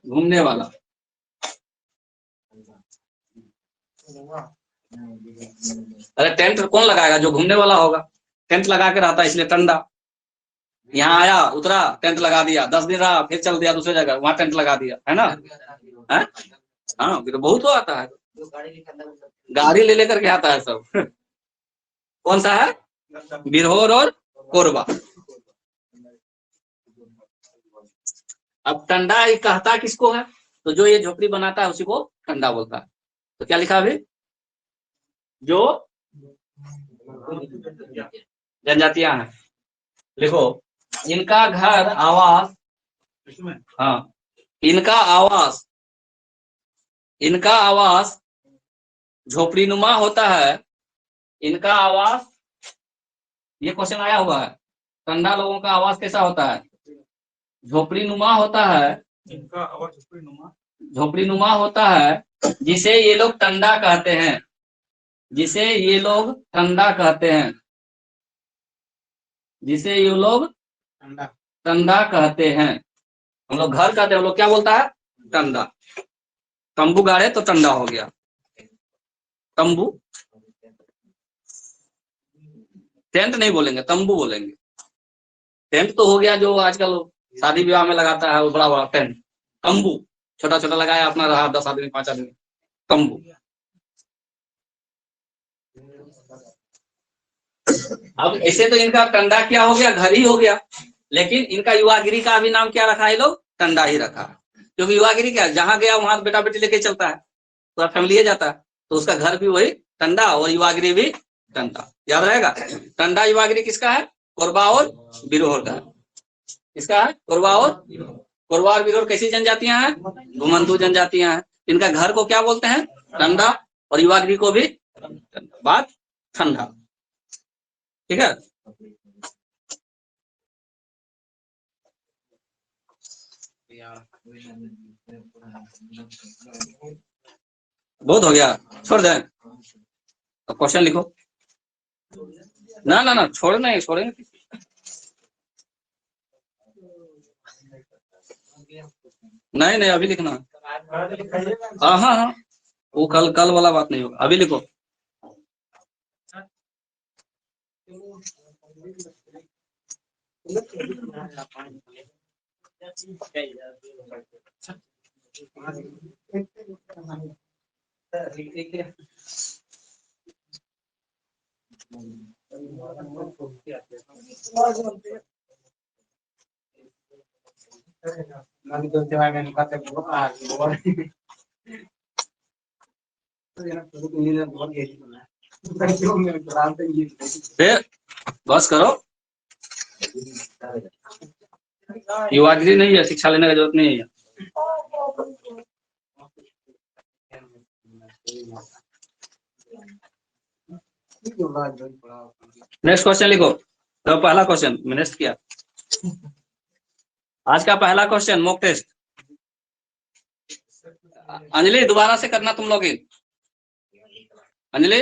घूमने वाला। अरे टेंट कौन लगाएगा, जो घूमने वाला होगा। टेंट लगा के रहता है, इसलिए टंडा। यहाँ आया, उतरा, टेंट लगा दिया, 10 दिन रहा, फिर चल दिया दूसरी जगह, वहां टेंट लगा दिया, है ना। है? हाँ, तो बहुत हो आता है, गाड़ी ले लेकर के आता है सब। कौन सा है, बिरहोर और कोरबा। अब टंडा ये कहता किसको है, तो जो ये झोपड़ी बनाता है उसी को टंडा बोलता है। तो क्या लिखा अभी, जो जनजातियां हैं, लिखो इनका घर आवास, हाँ इनका आवास झोपड़ी नुमा होता है। इनका आवास, ये क्वेश्चन आया हुआ है, टंडा लोगों का आवास कैसा होता है, झोपड़ी नुमा होता है। इनका आवाज झोपड़ी नुमा होता है, जिसे ये लोग टंडा कहते हैं, जिसे ये लोग टंडा कहते हैं, जिसे ये लोग टंडा कहते हैं। हम लोग घर कहते हैं, हम लोग क्या बोलता है, टंडा। तंबू गाड़े तो टंडा हो गया, तंबू। टेंट नहीं बोलेंगे, तंबू बोलेंगे। टेंट तो हो गया जो आजकल शादी विवाह में लगाता है, वो बड़ा बड़ा टेंट। तंबू छोटा छोटा लगाया, अपना रहा 10 आदमी 5 आदमी, तंबू। अब ऐसे तो इनका टंडा क्या हो गया, घर ही हो गया, लेकिन इनका युवागिरी का भी नाम क्या रखा है, लोग टंडा ही रखा है। क्योंकि युवागिरी क्या, जहां गया वहां बेटा बेटी लेके चलता है, पूरा फैमिली जाता है, तो उसका घर भी वही टंडा और युवागिरी भी टंडा, याद रहेगा। टंडा युवागिरी किसका है, कोरबा और बिरहोर का है। किसका है, कोरबा और बिरहोर कैसी जनजातियां हैं, घुमंतू जनजातियां हैं। इनका घर को क्या बोलते हैं, टंडा, और युवागिरी को भी बात ठंडा। ठीक है, बहुत हो गया, छोड़ दें। तो क्वेश्चन लिखो। ना ना ना, छोड़ेंगे। नहीं अभी लिखना। हाँ हाँ हाँ, वो कल वाला बात नहीं होगा, अभी लिखो। फिर बस करो, युवागिरी नहीं है, शिक्षा लेने की जरूरत नहीं है। नेक्स्ट क्वेश्चन लिखो। तो पहला क्वेश्चन मैंने किया, आज का पहला क्वेश्चन मॉक टेस्ट। अंजलि दोबारा से करना तुम लोग, अंजलि